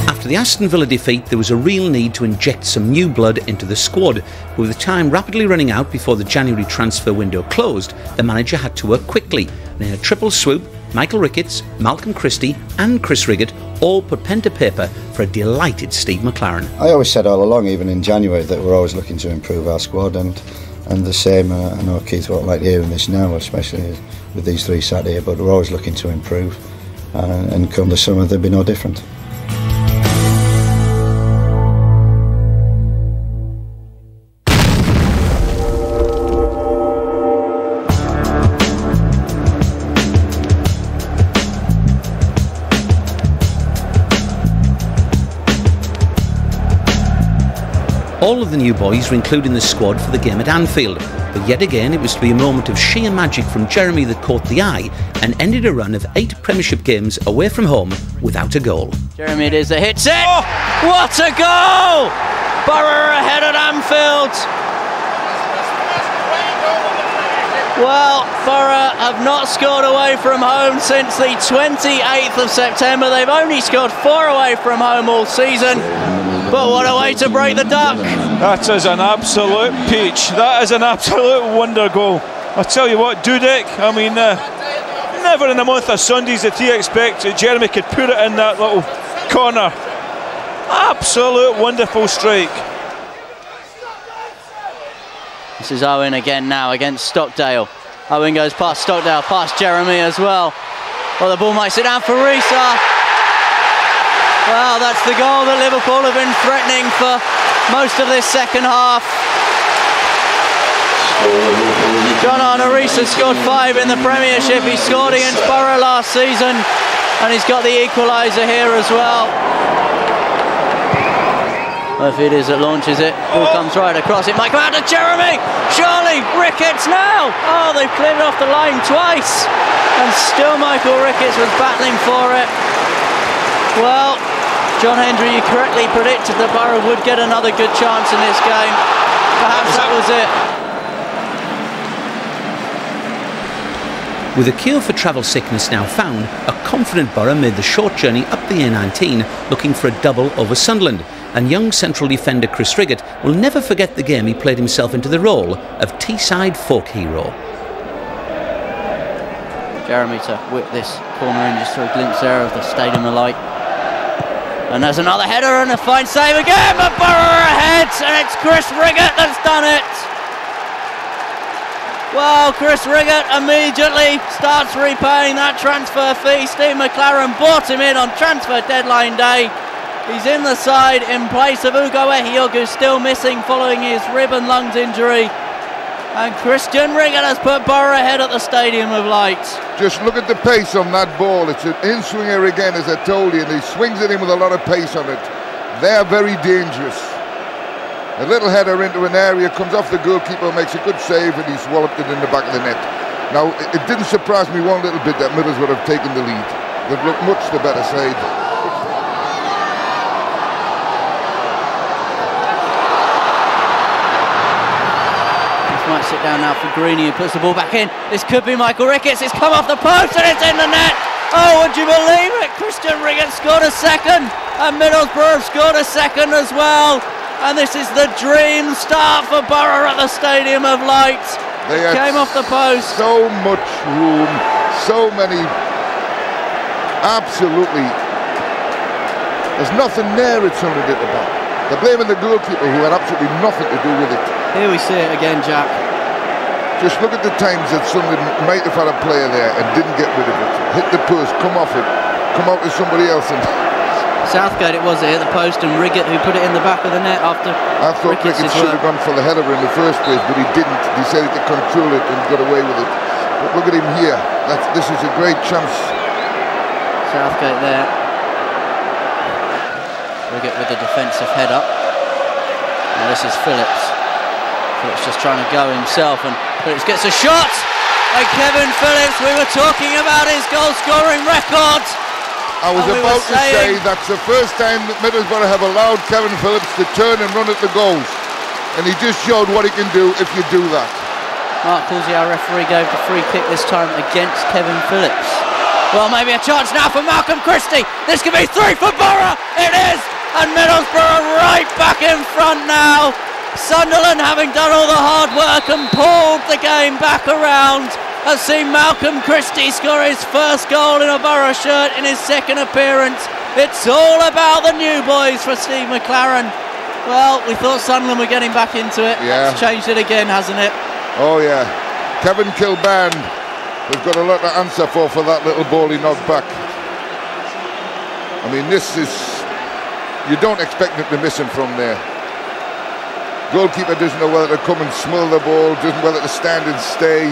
After the Aston Villa defeat, there was a real need to inject some new blood into the squad. With the time rapidly running out before the January transfer window closed, the manager had to work quickly, and in a triple swoop, Michael Ricketts, Malcolm Christie and Chris Riggott all put pen to paper for a delighted Steve McClaren. I always said all along, even in January, that we're always looking to improve our squad, and the same, I know Keith won't like hearing this now, especially with these 3 sat here, but we're always looking to improve, and come the summer there'll be no different. All of the new boys were included in the squad for the game at Anfield, but yet again it was to be a moment of sheer magic from Jeremy that caught the eye and ended a run of 8 Premiership games away from home without a goal. Jeremy it is that hits it! Oh! What a goal! Borough ahead at Anfield! Well, Borough have not scored away from home since the 28th of September. They've only scored 4 away from home all season. But what a way to break the duck. That is an absolute peach. That is an absolute wonder goal. I tell you what, Dudek, I mean, never in a month of Sundays did he expect that Jeremy could put it in that little corner. Absolute wonderful strike. This is Owen again now against Stockdale. Owen goes past Stockdale, past Jeremy as well. Well, the ball might sit down for Risa. Well, that's the goal that Liverpool have been threatening for most of this second half. John Arnorisa scored 5 in the Premiership. He scored against Borough last season, and he's got the equaliser here as well. Murphy it is that launches it. Ball comes right across. It might come out to Jeremy. Surely Ricketts now. Oh, they've cleared it off the line twice, and still Michael Ricketts was battling for it. Well, John Hendry, you correctly predicted that Borough would get another good chance in this game. Perhaps that was it. With a cure for travel sickness now found, a confident Borough made the short journey up the A19 looking for a double over Sunderland, and young central defender Chris Riggott will never forget the game he played himself into the role of Teesside folk hero. Jeremy to whip this corner in just for a glimpse there of the Stadium of Light. And there's another header and a fine save again, but Borough ahead, and it's Chris Riggott that's done it. Well, Chris Riggott immediately starts repaying that transfer fee. Steve McClaren bought him in on transfer deadline day. He's in the side in place of Ugo Ehiogu, who's still missing following his rib and lungs injury. And Christian Riggott has put Borough ahead at the Stadium of Light. Just look at the pace on that ball. It's an in-swinger again, as I told you, and he swings it in with a lot of pace on it. They're very dangerous. A little header into an area, comes off the goalkeeper, makes a good save, and he's walloped it in the back of the net. Now, it didn't surprise me one little bit that Middlesbrough have taken the lead. They've looked much the better side. This might sit down now for Greeny, who puts the ball back in. This could be Michael Ricketts. It's come off the post and it's in the net. Oh, would you believe it? Christian Ricketts scored a second, and Middlesbrough have scored a second as well. And this is the dream start for Borough at the Stadium of Light. They came off the post. So much room, so many. Absolutely. There's nothing there at Sunderland at the back. They're blaming the goalkeeper, who had absolutely nothing to do with it. Here we see it again, Jack. Just look at the times that Sunderland might have had a player there and didn't get rid of it. Hit the post, come off it, come out to somebody else. And Southgate it was, it hit the post, and Riggett who put it in the back of the net after. I thought Ricketts should have gone for the header in the first place, but he didn't. He decided to control it and got away with it. But look at him here. This is a great chance. Southgate there. Riggett with the defensive head up. And this is Phillips. Phillips just trying to go himself, and Phillips gets a shot. And Kevin Phillips, we were talking about his goal-scoring record. I was about to say that's the first time that Middlesbrough have allowed Kevin Phillips to turn and run at the goals. And he just showed what he can do if you do that. Mark Cousy, our referee, gave the free kick this time against Kevin Phillips. Well, maybe a chance now for Malcolm Christie. This could be 3 for Borough. It is. And Middlesbrough right back in front now. Sunderland, having done all the hard work and pulled the game back around, has seen Malcolm Christie score his first goal in a Borough shirt in his second appearance. It's all about the new boys for Steve McClaren. Well, we thought Sunderland were getting back into it. Yeah. It's changed it again, hasn't it? Oh yeah. Kevin Kilburn, we've got a lot to answer for that little ball he knocked back. I mean, this is, you don't expect him to miss him from there. Goalkeeper doesn't know whether to come and smother the ball, doesn't know whether to stand and stay,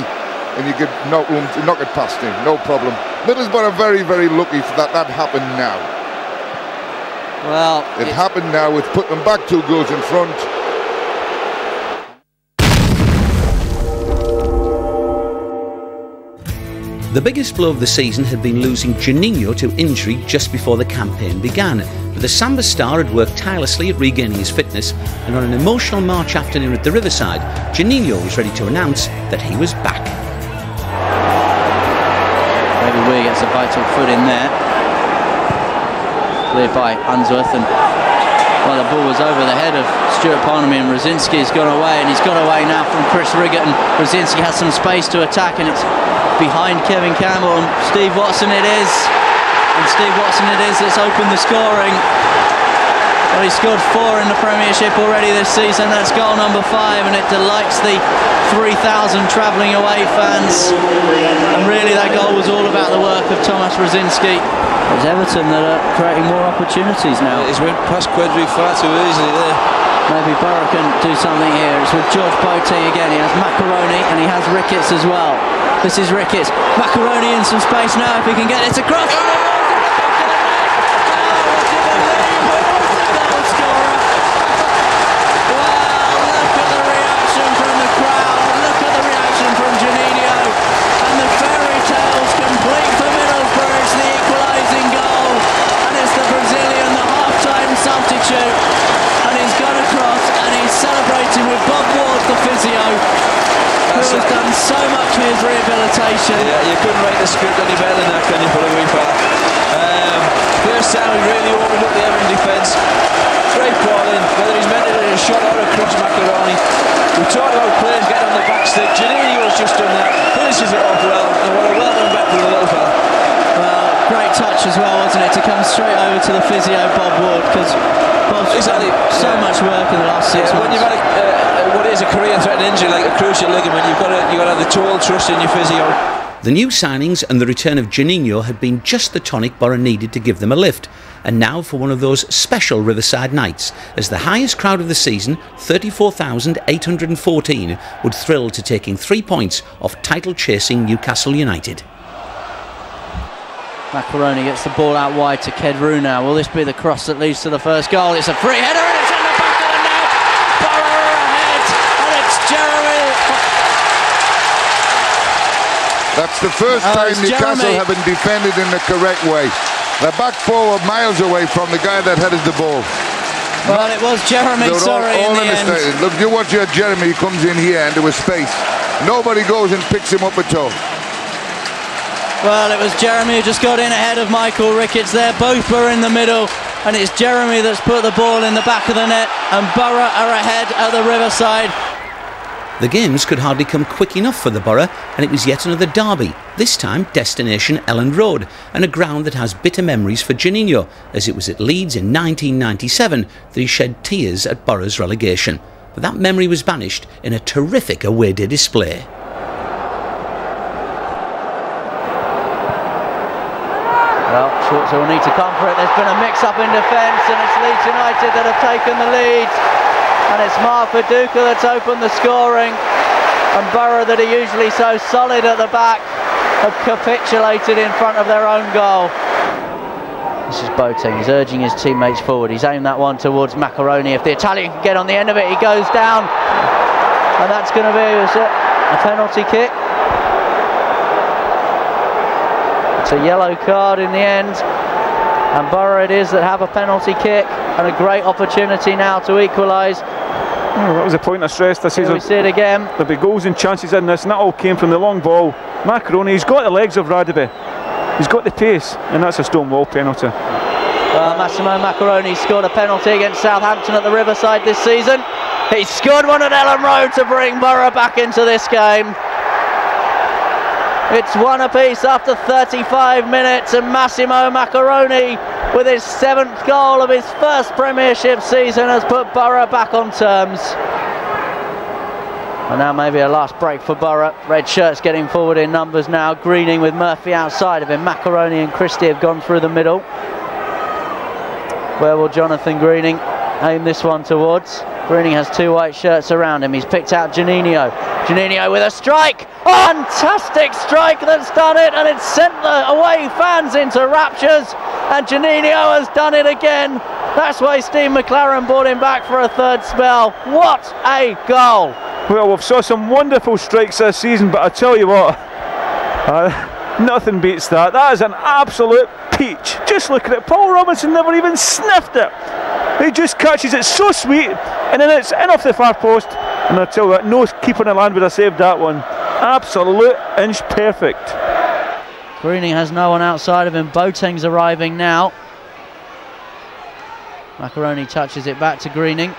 and you could knock it past him, no problem. Middlesbrough are very, very lucky for that happened now. Well, it happened now. It's put them back 2 goals in front. The biggest blow of the season had been losing Juninho to injury just before the campaign began. But the Samba star had worked tirelessly at regaining his fitness, and on an emotional March afternoon at the Riverside, Juninho was ready to announce that he was back. David Weir gets a vital foot in there. Cleared by Unsworth, and well, the ball was over the head of Stuart Parnamy, and Rosinski's gone away, and he's got away now from Chris Riggett, and Rosinski has some space to attack, and it's behind Kevin Campbell, and Steve Watson it is. And Steve Watson it is that's opened the scoring. Well, he scored 4 in the Premiership already this season. That's goal number 5, and it delights the 3,000 travelling away fans. And really that goal was all about the work of Thomas Rosinski. It's Everton that are creating more opportunities now. He's went past Quedry far too easily there. Maybe Borough can do something here. It's with George Boateng again. He has Macaroni and he has Ricketts as well. This is Ricketts. Macaroni in some space now if he can get it across. And he's gone across and he's celebrating with Bob Ward, the physio, who has done so much for his rehabilitation. Yeah, you couldn't write the script any better than that, can you, for a wee part? First time we really opened up the Everton defence. Great ball in, whether he's meant to hit a shot or across Macaroni. We talked about players getting on the back stick. Juninho's just done that, finishes it off well, and what a welcome back to the little fella. Well, great touch as well, wasn't it, to come straight over to the physio, Bob Ward, because Bob's done so much work in the last 6 months. When you've had what is a career-threatening injury like a cruciate ligament, you've got to have the total trust in your physio. The new signings and the return of Juninho had been just the tonic Borough needed to give them a lift. And now for one of those special Riverside nights, as the highest crowd of the season, 34,814, would thrill to taking 3 points off title-chasing Newcastle United. Macaroni gets the ball out wide to Kedru now. Will this be the cross that leads to the first goal? It's a free header and it's in the back of the net. Borough are ahead, and it's Jeremy. That's the first time Newcastle have been defended in the correct way. They're back 4 miles away from the guy that headed the ball. Well, it was Jeremy, sorry, in the end. Look, you watch your Jeremy, he comes in here into a space. Nobody goes and picks him up at all. Well, it was Jeremy who just got in ahead of Michael Ricketts there. Both were in the middle, and it's Jeremy that's put the ball in the back of the net, and Borough are ahead at the Riverside. The games could hardly come quick enough for the Borough, and it was yet another derby, this time destination Elland Road, and a ground that has bitter memories for Juninho, as it was at Leeds in 1997 that he shed tears at Borough's relegation. But that memory was banished in a terrific away day display. Well, Schwarzer will need to come for it. There's been a mix-up in defence, and it's Leeds United that have taken the lead. And it's Mark Viduka that's opened the scoring. And Borough, that are usually so solid at the back, have capitulated in front of their own goal. This is Boateng. He's urging his teammates forward. He's aimed that one towards Macaroni. If the Italian can get on the end of it, he goes down. And that's going to be a penalty kick. It's a yellow card in the end, and Borough it is that have a penalty kick and a great opportunity now to equalise. Oh, that was the point I stressed. This Here we see it again. There'll be goals and chances in this, and that all came from the long ball. Macaroni, he's got the legs of Radaby, he's got the pace, and that's a stone wall penalty. Well, Massimo Macaroni scored a penalty against Southampton at the Riverside this season. He scored one at Elland Road to bring Borough back into this game. It's one apiece after 35 minutes, and Massimo Macaroni, with his 7th goal of his first Premiership season, has put Borough back on terms. And now maybe a last break for Borough. Red shirts getting forward in numbers now. Greening with Murphy outside of him. Macaroni and Christie have gone through the middle. Where will Jonathan Greening aim this one towards? Greening has 2 white shirts around him. He's picked out Juninho. Juninho with a strike. Fantastic strike that's done it, and it's sent the away fans into raptures. And Juninho has done it again. That's why Steve McClaren brought him back for a 3rd spell. What a goal! Well, we've saw some wonderful strikes this season, but I tell you what, nothing beats that. That is an absolute peach. Just look at it. Paul Robinson never even sniffed it. He just catches it so sweet, and then it's in off the far post. And I tell you what, no keeper in the land would have saved that one. Absolute inch perfect. Greening has no one outside of him. Boateng's arriving now. Macaroni touches it back to Greening.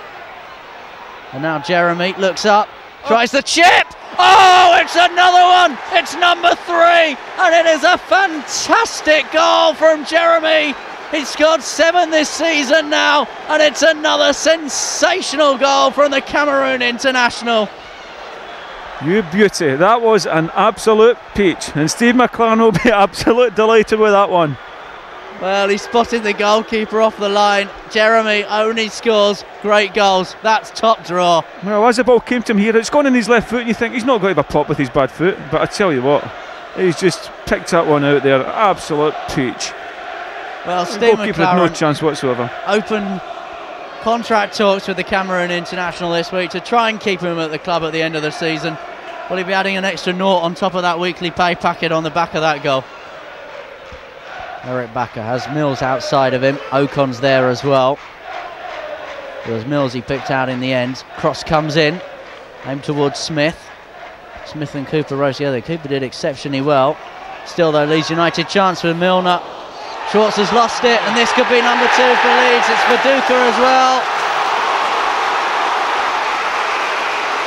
And now Jeremy looks up, tries the chip. Oh, it's another one. It's number 3. And it is a fantastic goal from Jeremy. He's scored 7 this season now, and it's another sensational goal from the Cameroon international. You beauty, that was an absolute peach, and Steve McClaren will be absolutely delighted with that one. Well, he spotted the goalkeeper off the line. Jeremy only scores great goals. That's top draw. Well, as the ball came to him here, it's gone in his left foot, and you think he's not going to have a pop with his bad foot, but I tell you what, he's just picked that one out there. Absolute peach. Well, Steve McClaren, no chance whatsoever. Open contract talks with the Cameroon international this week to try and keep him at the club at the end of the season. Will he be adding an extra nought on top of that weekly pay packet on the back of that goal? Eric Bakker has Mills outside of him. Ocon's there as well. It was Mills he picked out in the end. Cross comes in, aimed towards Smith. Smith and Cooper rose together. Cooper did exceptionally well. Still though, Leeds United chance with Milner. Schwartz has lost it, and this could be number 2 for Leeds. It's Viduka as well.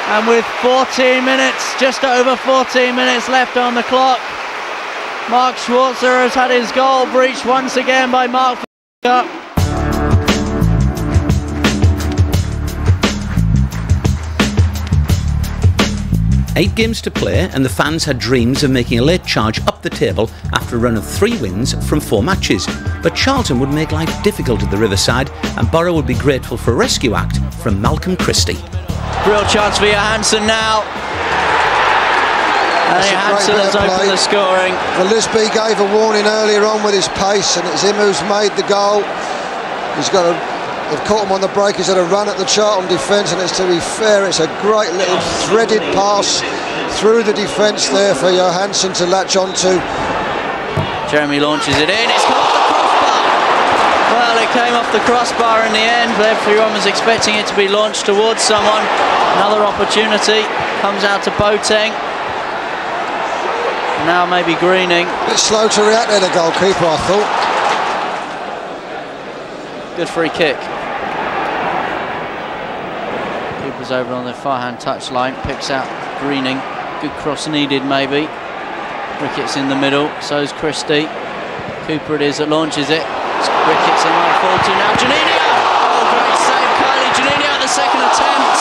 And with 14 minutes, just over 14 minutes left on the clock, Mark Schwarzer has had his goal breached once again by Mark Viduka. Eight games to play, and the fans had dreams of making a late charge up the table after a run of 3 wins from 4 matches. But Charlton would make life difficult at the Riverside, and Borough would be grateful for a rescue act from Malcolm Christie. Real chance for Johansson now. And Johansson has opened the scoring. Lisby gave a warning earlier on with his pace, and it's him who's made the goal. They've caught him on the break. He's had a run at the Charlton defence, and it's, to be fair, it's a great little threaded pass through the defence there for Johansson to latch onto. Jeremy launches it in. It's got the crossbar. Well, it came off the crossbar in the end, but everyone was expecting it to be launched towards someone. Another opportunity comes out to Boateng. Now maybe Greening. A bit slow to react there, the goalkeeper, I thought. Good free kick. Cooper's over on the far-hand touchline, picks out Greening. Good cross needed, maybe. Ricketts in the middle, so's Christie. Cooper it is that launches it. Ricketts in might fall to now. Juninho! Oh, great save, Kylie Juninho at the second attempt.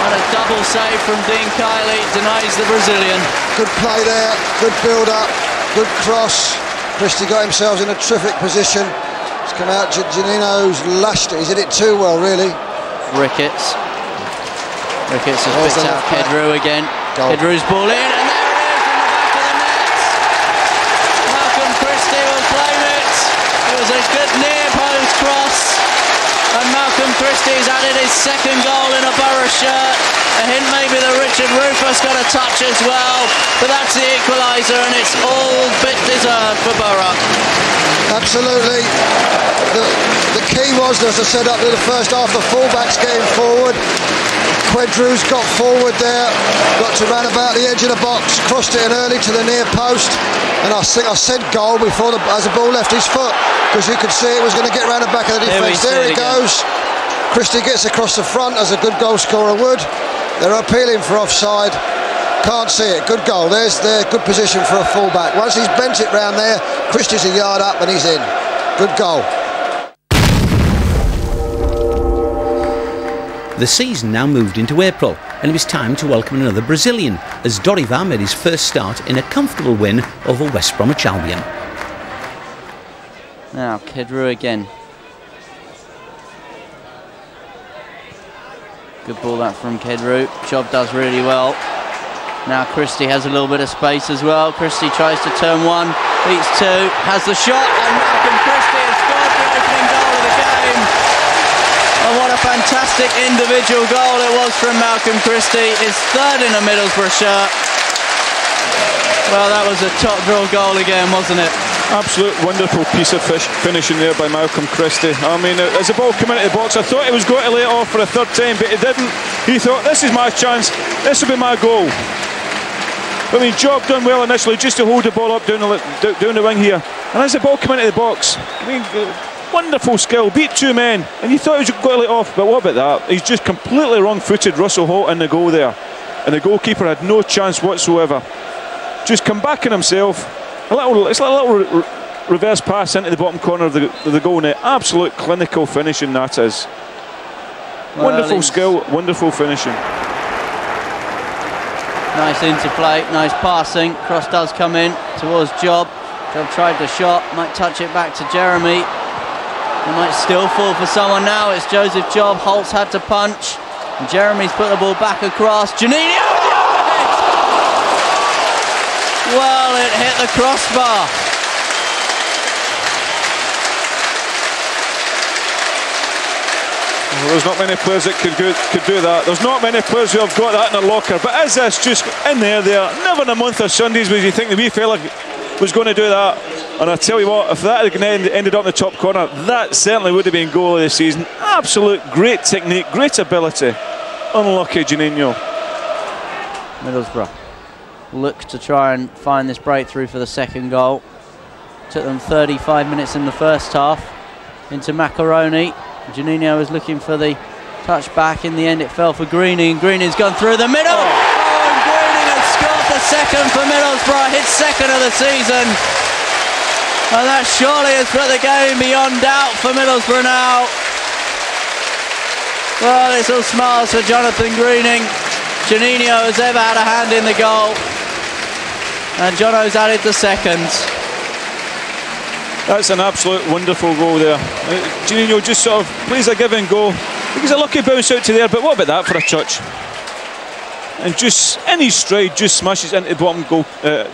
And a double save from Dean Kylie, denies the Brazilian. Good play there, good build-up, good cross. Christie got himself in a terrific position. He's come out, Juninho's lashed it. He's hit it too well, really. Ricketts has picked out Kedru again. Kedru's ball in, and there it is in the back of the net. Malcolm Christie will claim it. It was a good near post cross, and Malcolm Christie's added his second goal in a Borough shirt. A hint maybe that Richard Rufus got a touch as well, but that's the equaliser, and it's all bit deserved for Borough. Absolutely. The key was, as I said up in the first half, the fullbacks getting forward. Quedru's got forward there, got to run about the edge of the box, crossed it in early to the near post, and I think I said goal before as the ball left his foot, because you could see it was going to get round the back of the defence. There he goes. Christie gets across the front, as a good goal scorer would. They're appealing for offside. Can't see it. Good goal. There's their good position for a fullback. Once he's bent it round there, Christie's a yard up and he's in. Good goal. The season now moved into April, and it was time to welcome another Brazilian, as Dorival made his first start in a comfortable win over West Bromwich Albion. Now Kedru again. Good ball that from Kedru. Job does really well. Now Christie has a little bit of space as well. Christie tries to turn one, beats two, has the shot, and Malcolm Christie has scored the opening goal of the game. And what a fantastic individual goal it was from Malcolm Christie. His third in a Middlesbrough shirt. Well, that was a top draw goal again, wasn't it? Absolute wonderful piece of finishing there by Malcolm Christie. I mean, as the ball came into the box, I thought he was going to lay it off for a third time, but he didn't. He thought, this is my chance, this will be my goal. I mean, job done well initially, just to hold the ball up down the wing here. And as the ball came into the box, I mean, wonderful skill, beat two men, and you thought he was going to lay it off, but what about that? He's just completely wrong-footed Russell Holt in the goal there. And the goalkeeper had no chance whatsoever. Just come back in himself. It's like a little reverse pass into the bottom corner of the goal net. Absolute clinical finishing that is. Well, wonderful skill, wonderful finishing. Nice interplay, nice passing. Cross does come in towards Job. Job tried the shot, might touch it back to Jeremy. He might still fall for someone now. It's Joseph Job. Holt's had to punch. And Jeremy's put the ball back across. Juninho! Well, it hit the crossbar. Well, there's not many players that could do that. There's not many players who have got that in their locker. But is this just in there? Never in a month of Sundays would you think the wee fella was going to do that. And I tell you what, if that had ended up in the top corner, that certainly would have been goal of the season. Absolute great technique, great ability. Unlucky Juninho. Middlesbrough look to try and find this breakthrough for the second goal. Took them 35 minutes in the first half. Into Macaroni. Juninho was looking for the touch back. In the end it fell for Greening. Greening's gone through the middle. Oh, and Greening has scored the second for Middlesbrough. His second of the season. And that surely has put the game beyond doubt for Middlesbrough now. Well, it's all smiles for Jonathan Greening. Juninho has ever had a hand in the goal. And Jono's added the second. That's an absolute wonderful goal there. Juninho just sort of plays a give and go. He gives a lucky bounce out to there, but what about that for a touch? And just in his stride, just smashes into the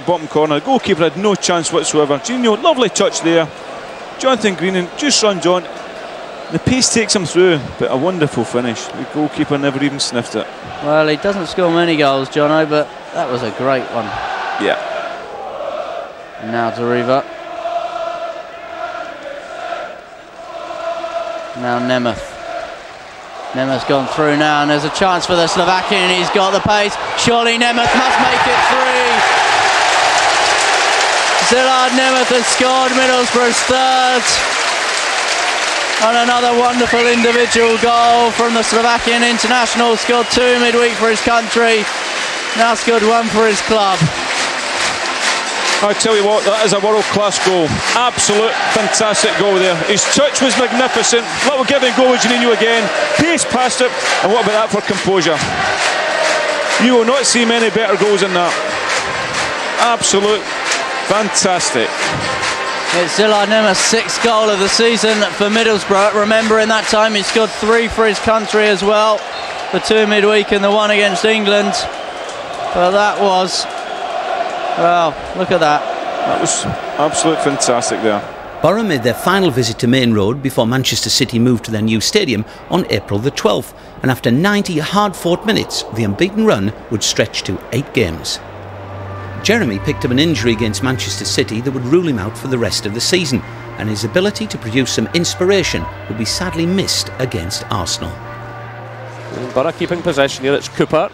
bottom corner. The goalkeeper had no chance whatsoever. Juninho, lovely touch there. Jonathan Greening just runs on. The pace takes him through, but a wonderful finish. The goalkeeper never even sniffed it. Well, he doesn't score many goals, Jono, but that was a great one. Yeah. And now to Riva. Now Nemeth's gone through now, and there's a chance for the Slovakian. He's got the pace. Surely Nemeth must make it 3. Zilard Nemeth has scored Middlesbrough's third. And another wonderful individual goal from the Slovakian international. Scored 2 midweek for his country. Now scored 1 for his club. I tell you what, that is a world-class goal. Absolute fantastic goal there. His touch was magnificent. Little give and go with Juninho again. Pace past it. And what about that for composure? You will not see many better goals than that. Absolute fantastic. It's Zilard Nemeth's 6th goal of the season for Middlesbrough. Remember, in that time he scored 3 for his country as well. The 2 midweek and the 1 against England. But that was... Well, look at that. That was absolutely fantastic there. Borough made their final visit to Main Road before Manchester City moved to their new stadium on April the 12th. And after 90 hard-fought minutes, the unbeaten run would stretch to 8 games. Jeremy picked up an injury against Manchester City that would rule him out for the rest of the season, and his ability to produce some inspiration would be sadly missed against Arsenal. Borough keeping possession here. It's Cooper.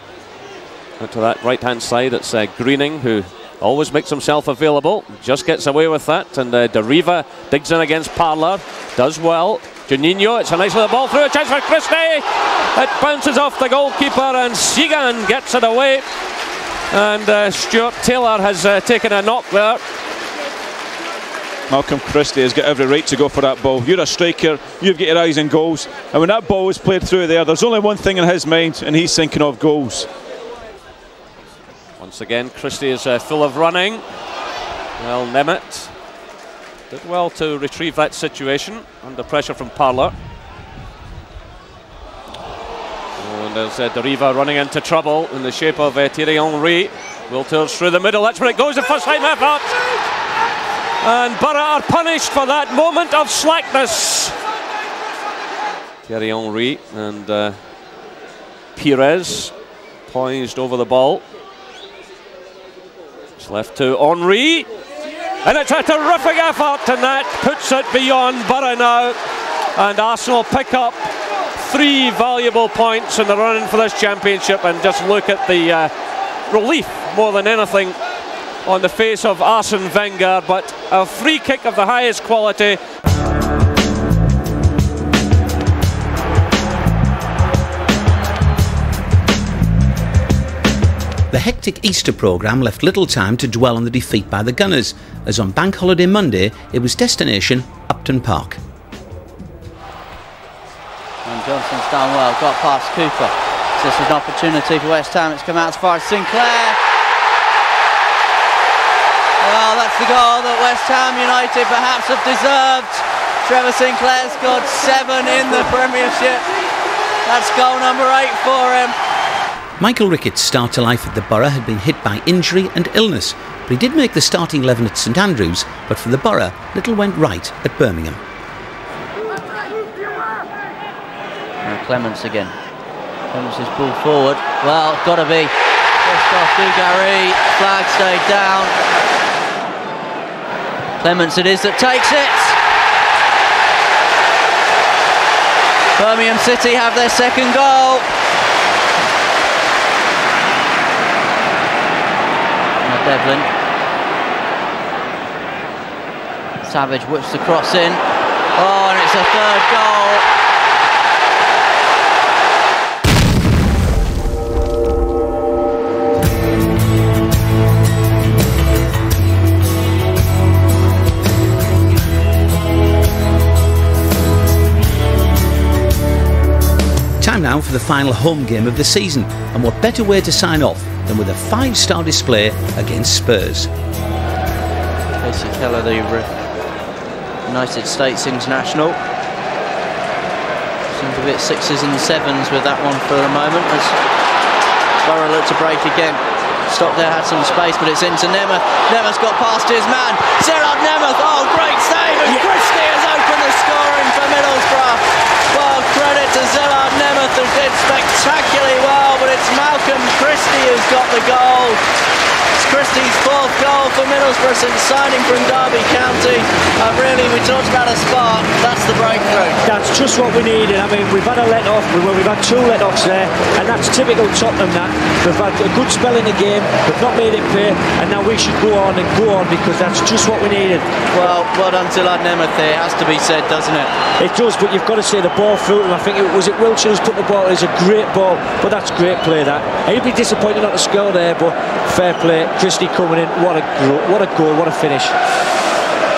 Out to that right-hand side, it's Greening, who always makes himself available, just gets away with that, and Deriva digs in against Parlour, does well. Juninho, it's a nice little ball through, a chance for Christie. It bounces off the goalkeeper, and Segan gets it away. And Stuart Taylor has taken a knock there. Malcolm Christie has got every right to go for that ball. You're a striker, you've got your eyes on goals, and when that ball is played through there, there's only one thing in his mind, and he's thinking of goals. Once again, Christie is full of running. Well, Nemeth did well to retrieve that situation under pressure from Parlour. And there's Deriva running into trouble in the shape of Thierry Henry. Wilters through the middle, that's where it goes, the first time effort. And Borough are punished for that moment of slackness. Thierry Henry and Pires poised over the ball. It's left to Henry. And it's a terrific effort, and that puts it beyond Borough now. And Arsenal pick up 3 valuable points in the run for this championship, and just look at the relief more than anything on the face of Arsene Wenger, but a free kick of the highest quality. The hectic Easter programme left little time to dwell on the defeat by the Gunners, as on Bank Holiday Monday it was destination Upton Park. And Johnson's done well, got past Cooper. So this is an opportunity for West Ham. It's come out as far as Sinclair. Well, that's the goal that West Ham United perhaps have deserved. Trevor Sinclair's got 7 in the Premiership. That's goal number 8 for him. Michael Rickett's start to life at the Borough had been hit by injury and illness, but he did make the starting 11 at St Andrews. But for the Borough, little went right at Birmingham. Now Clements again. Clements is pulled forward. Well, got to be. Christophe Dugarry. Flag stayed down. Clements it is that takes it. Birmingham City have their 2nd goal. Devlin. Savage whips the cross in. Oh, and it's a 3rd goal. Time now for the final home game of the season, and what better way to sign off than with a 5-star display against Spurs. Casey Keller, the United States international. Seems a bit 6s and 7s with that one for the moment, as Borough looked to break again. Stockdale had some space, but it's into Nemeth. Nemeth's got past his man. Zilard Nemeth, oh, great save, and Christie has opened the scoring for Middlesbrough. Well, credit to Zilard Nemeth, who did spectacularly well, but it's Malcolm Christie who's got the goal. Christie's 4th goal for Middlesbrough since signing from Derby County. And really, we talked about a spark. That's the breakthrough. That's just what we needed. I mean, we've had a let-off. We've had 2 let-offs there, and that's typical Tottenham. That we've had a good spell in the game, we've not made it pay, and now we should go on because that's just what we needed. Well done to Lad Nemeth here. It has to be said, doesn't it? It does, but you've got to say the ball through him. I think it was Wiltshire who's put the ball. It's a great ball, but that's great play. That he'd be disappointed not to score there, but fair play. Christie coming in. What a goal! What a finish.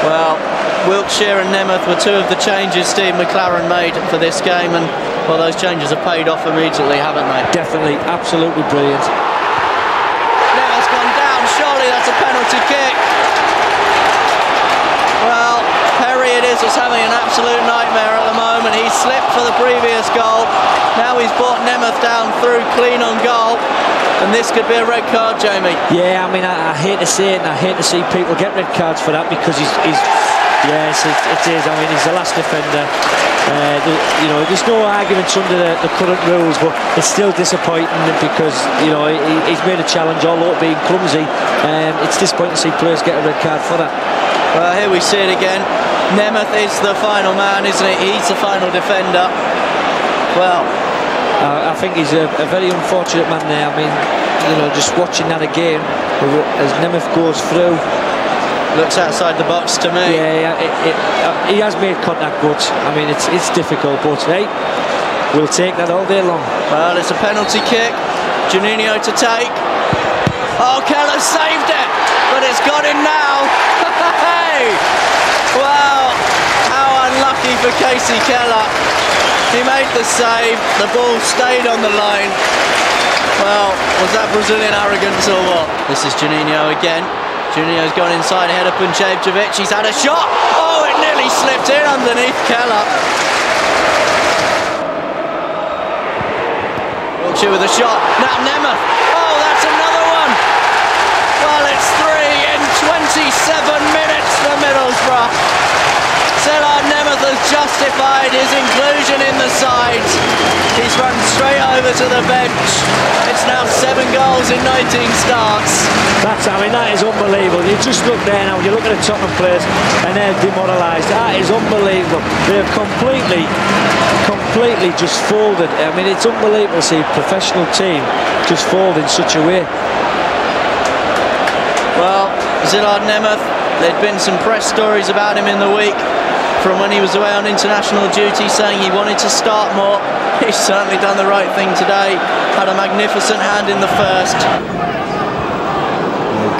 Well, Wiltshire and Nemeth were 2 of the changes Steve McClaren made for this game, and well, those changes have paid off immediately, haven't they? Definitely, absolutely brilliant. Nemeth's gone down. Surely that's a penalty kick. Well, Perry it is having an absolute nightmare at the moment. He slipped for the previous goal. Now he's brought Nemeth down through clean on goal. And this could be a red card, Jamie. Yeah, I mean, I hate to say it, and I hate to see people get red cards for that, because yes, it is. I mean, he's the last defender. There's no arguments under the current rules, but it's still disappointing because, he's made a challenge, although being clumsy. It's disappointing to see players get a red card for that. Well, here we see it again. Nemeth is the final man, isn't he? He's the final defender. Well, I think he's a very unfortunate man there. I mean, just watching that again as Nemeth goes through. Looks outside the box to me. Yeah, he has made contact, but I mean, it's difficult. But hey, we'll take that all day long. Well, it's a penalty kick. Juninho to take. Oh, Keller saved it, but it's got in now. Hey! Wow, how unlucky for Casey Keller. He made the save, the ball stayed on the line. Well, was that Brazilian arrogance or what? This is Juninho again. Juninho's gone inside ahead of Punchevcevic. He's had a shot. Oh, it nearly slipped in underneath Keller. Wiltshire with a shot. Now Nemeth. Oh, that's another one. Well, it's 3 in 27 minutes for Middlesbrough. Zillard Nemeth has justified his inclusion in the side. He's run straight over to the bench. It's now 7 goals in 19 starts. That is unbelievable. You just look there now, you look at the Tottenham players and they're demoralised. That is unbelievable. They're completely just folded. I mean, it's unbelievable to see a professional team just fold in such a way. Well, Zillard Nemeth, there'd been some press stories about him in the week from when he was away on international duty, saying he wanted to start more. He's certainly done the right thing today. Had a magnificent hand in the first.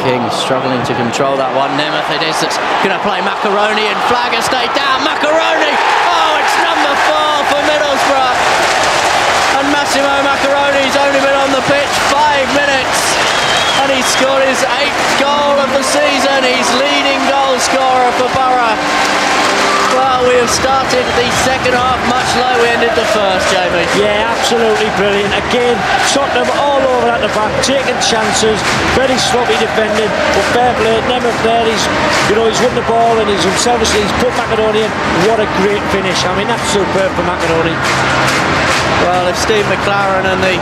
King struggling to control that one. Nemeth it is that's going to play Macaroni, and flag has stayed down. Macaroni! Oh, it's number 4 for Middlesbrough. And Massimo Macaroni's only been on the pitch 5 minutes. And he's scored his 8th goal of the season. He's leading goal scorer for Borough. Well, we have started the second half much like we ended the first, Jamie. Yeah, absolutely brilliant. Again, Tottenham all over at the back, taking chances, very sloppy defending, but fair play. Nemeth there, he's won the ball and he's unselfishly, he's put Macaroni in. What a great finish. I mean, that's superb for Macaroni. Well, if Steve McClaren and the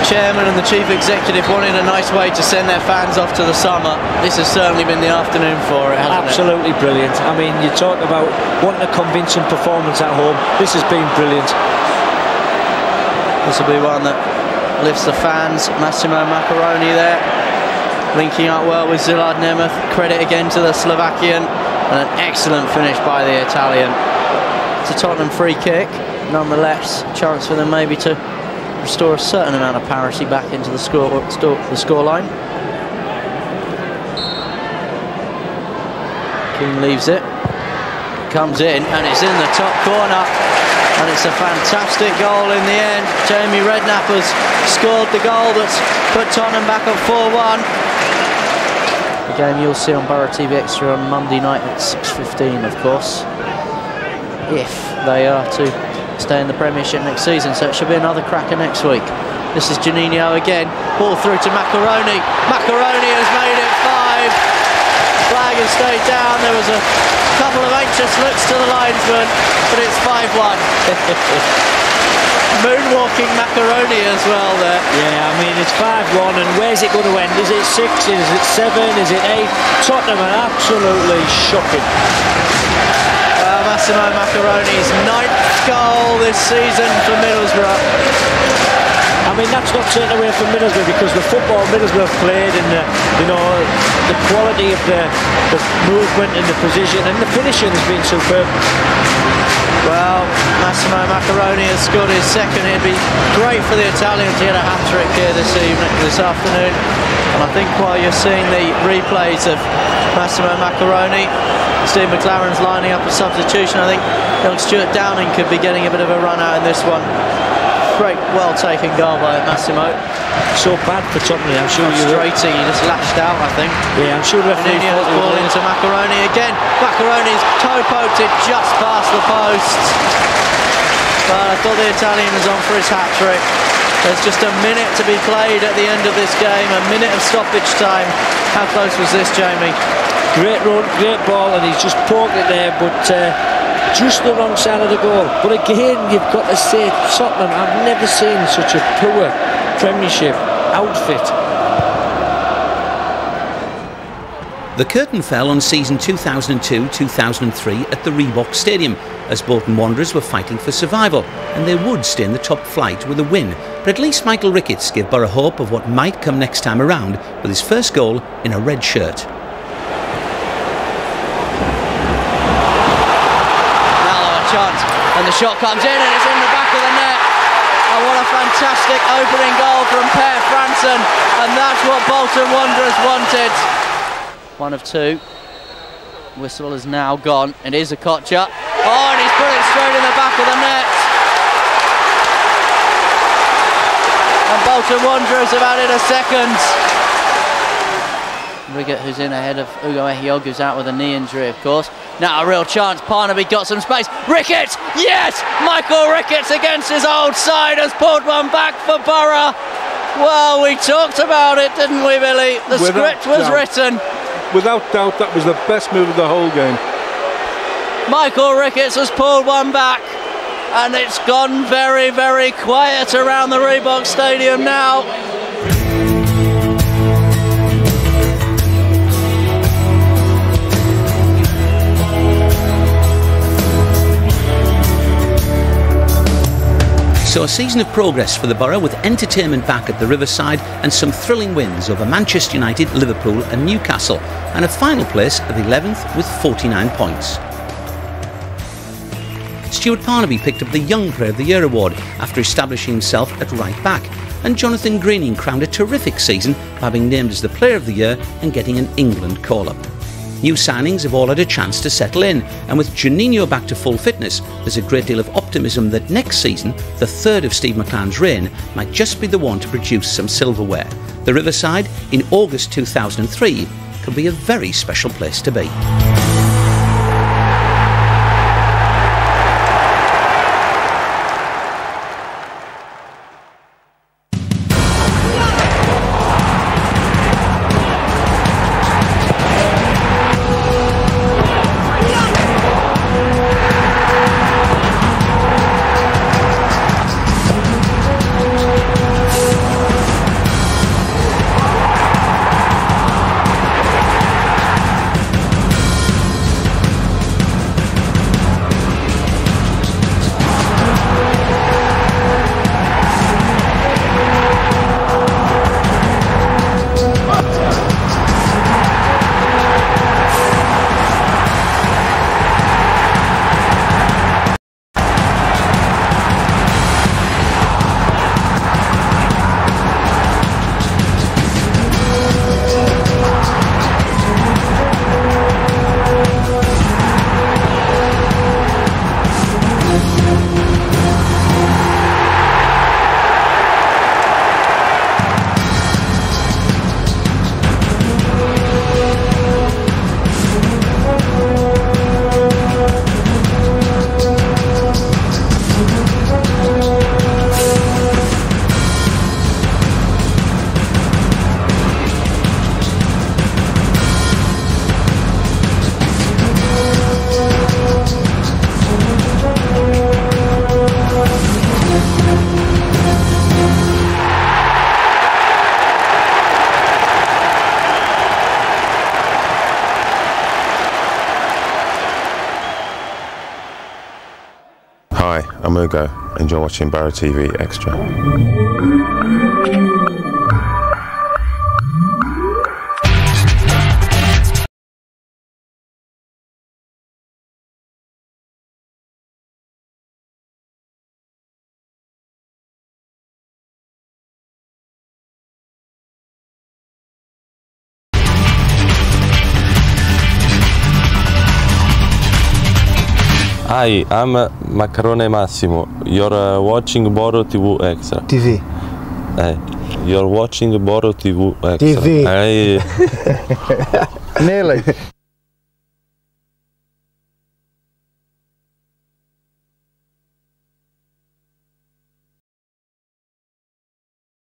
chairman and the chief executive wanted a nice way to send their fans off to the summer, this has certainly been the afternoon for it, hasn't Absolutely brilliant. I mean, you talk about wanting a convincing performance at home. This has been brilliant. This will be one that lifts the fans. Massimo Macaroni there, linking up well with Zillard Nemeth. Credit again to the Slovakian, and an excellent finish by the Italian. It's a Tottenham free kick. Nonetheless, chance for them maybe to restore a certain amount of parity back into the scoreline. King leaves it, comes in, and it's in the top corner, and it's a fantastic goal in the end. Jamie Redknapp has scored the goal that's put Tottenham back at 4-1. The game you'll see on Borough TV Extra on Monday night at 6:15, of course, if they are to stay in the Premiership next season, so it should be another cracker next week. This is Juninho again, ball through to Macaroni. Macaroni has made it 5. Flag has stayed down. There was a couple of anxious looks to the linesman, but it's 5-1. moonwalking Macaroni as well there. Yeah, I mean, it's 5-1, and where's it going to end? Is it 6? Is it 7? Is it 8? Tottenham are absolutely shocking. Massimo Macaroni's 9th goal this season for Middlesbrough. I mean, that's not taken away from Middlesbrough, because the football Middlesbrough have played, and the quality of the movement and the position and the finishing has been superb. Well, Massimo Macaroni has scored his second. It'd be great for the Italians to get a hat-trick here this afternoon. And I think while you're seeing the replays of Massimo Macaroni, Steve McClaren's lining up a substitution. I think young Stuart Downing could be getting a bit of a run out in this one. Great, well-taken goal by Massimo. So bad for Tottenham, I'm sure you will. Straighty, he just lashed out, I think. Yeah, I'm sure Nuno's ball into Macaroni again. Macaroni's toe poked it just past the post. But I thought the Italian was on for his hat-trick. There's just a minute to be played at the end of this game, a minute of stoppage time. How close was this, Jamie? Great run, great ball, and he's just poked it there, but just the wrong side of the goal. But again, you've got to say, Tottenham, I've never seen such a poor Premiership outfit. The curtain fell on season 2002-2003 at the Reebok Stadium, as Bolton Wanderers were fighting for survival, and they would stay in the top flight with a win. But at least Michael Ricketts gave Borough hope of what might come next time around with his first goal in a red shirt. Chance, and the shot comes in and it's in the back of the net. And what a fantastic opening goal from Per Franson, and that's what Bolton Wanderers wanted. 1 of 2. Whistle is now gone. It is a Kocha. Oh, and he's put it straight in the back of the net. And Bolton Wanderers have added a second. Riggett, who's in ahead of Ugo Ehiogu, who's out with a knee injury, of course. Now a real chance. Parnaby got some space. Ricketts! Yes! Michael Ricketts against his old side has pulled one back for Borough. Well, we talked about it, didn't we, Billy? The script was written. Without doubt, that was the best move of the whole game. Michael Ricketts has pulled one back, and it's gone very, very quiet around the Reebok Stadium now. So a season of progress for the Borough, with entertainment back at the Riverside and some thrilling wins over Manchester United, Liverpool and Newcastle, and a final place of 11th with 49 points. Stuart Parnaby picked up the Young Player of the Year award after establishing himself at right back, and Jonathan Greening crowned a terrific season by being named as the Player of the Year and getting an England call-up. New signings have all had a chance to settle in, and with Juninho back to full fitness, there's a great deal of optimism that next season, the third of Steve McClaren's reign, might just be the one to produce some silverware. The Riverside, in August 2003, could be a very special place to be. Mugo. Enjoy watching Borough TV Extra. Hi, I'm Maccarone Massimo. You're watching Borough TV Extra. TV. You're watching Borough TV Extra. TV. Nearly.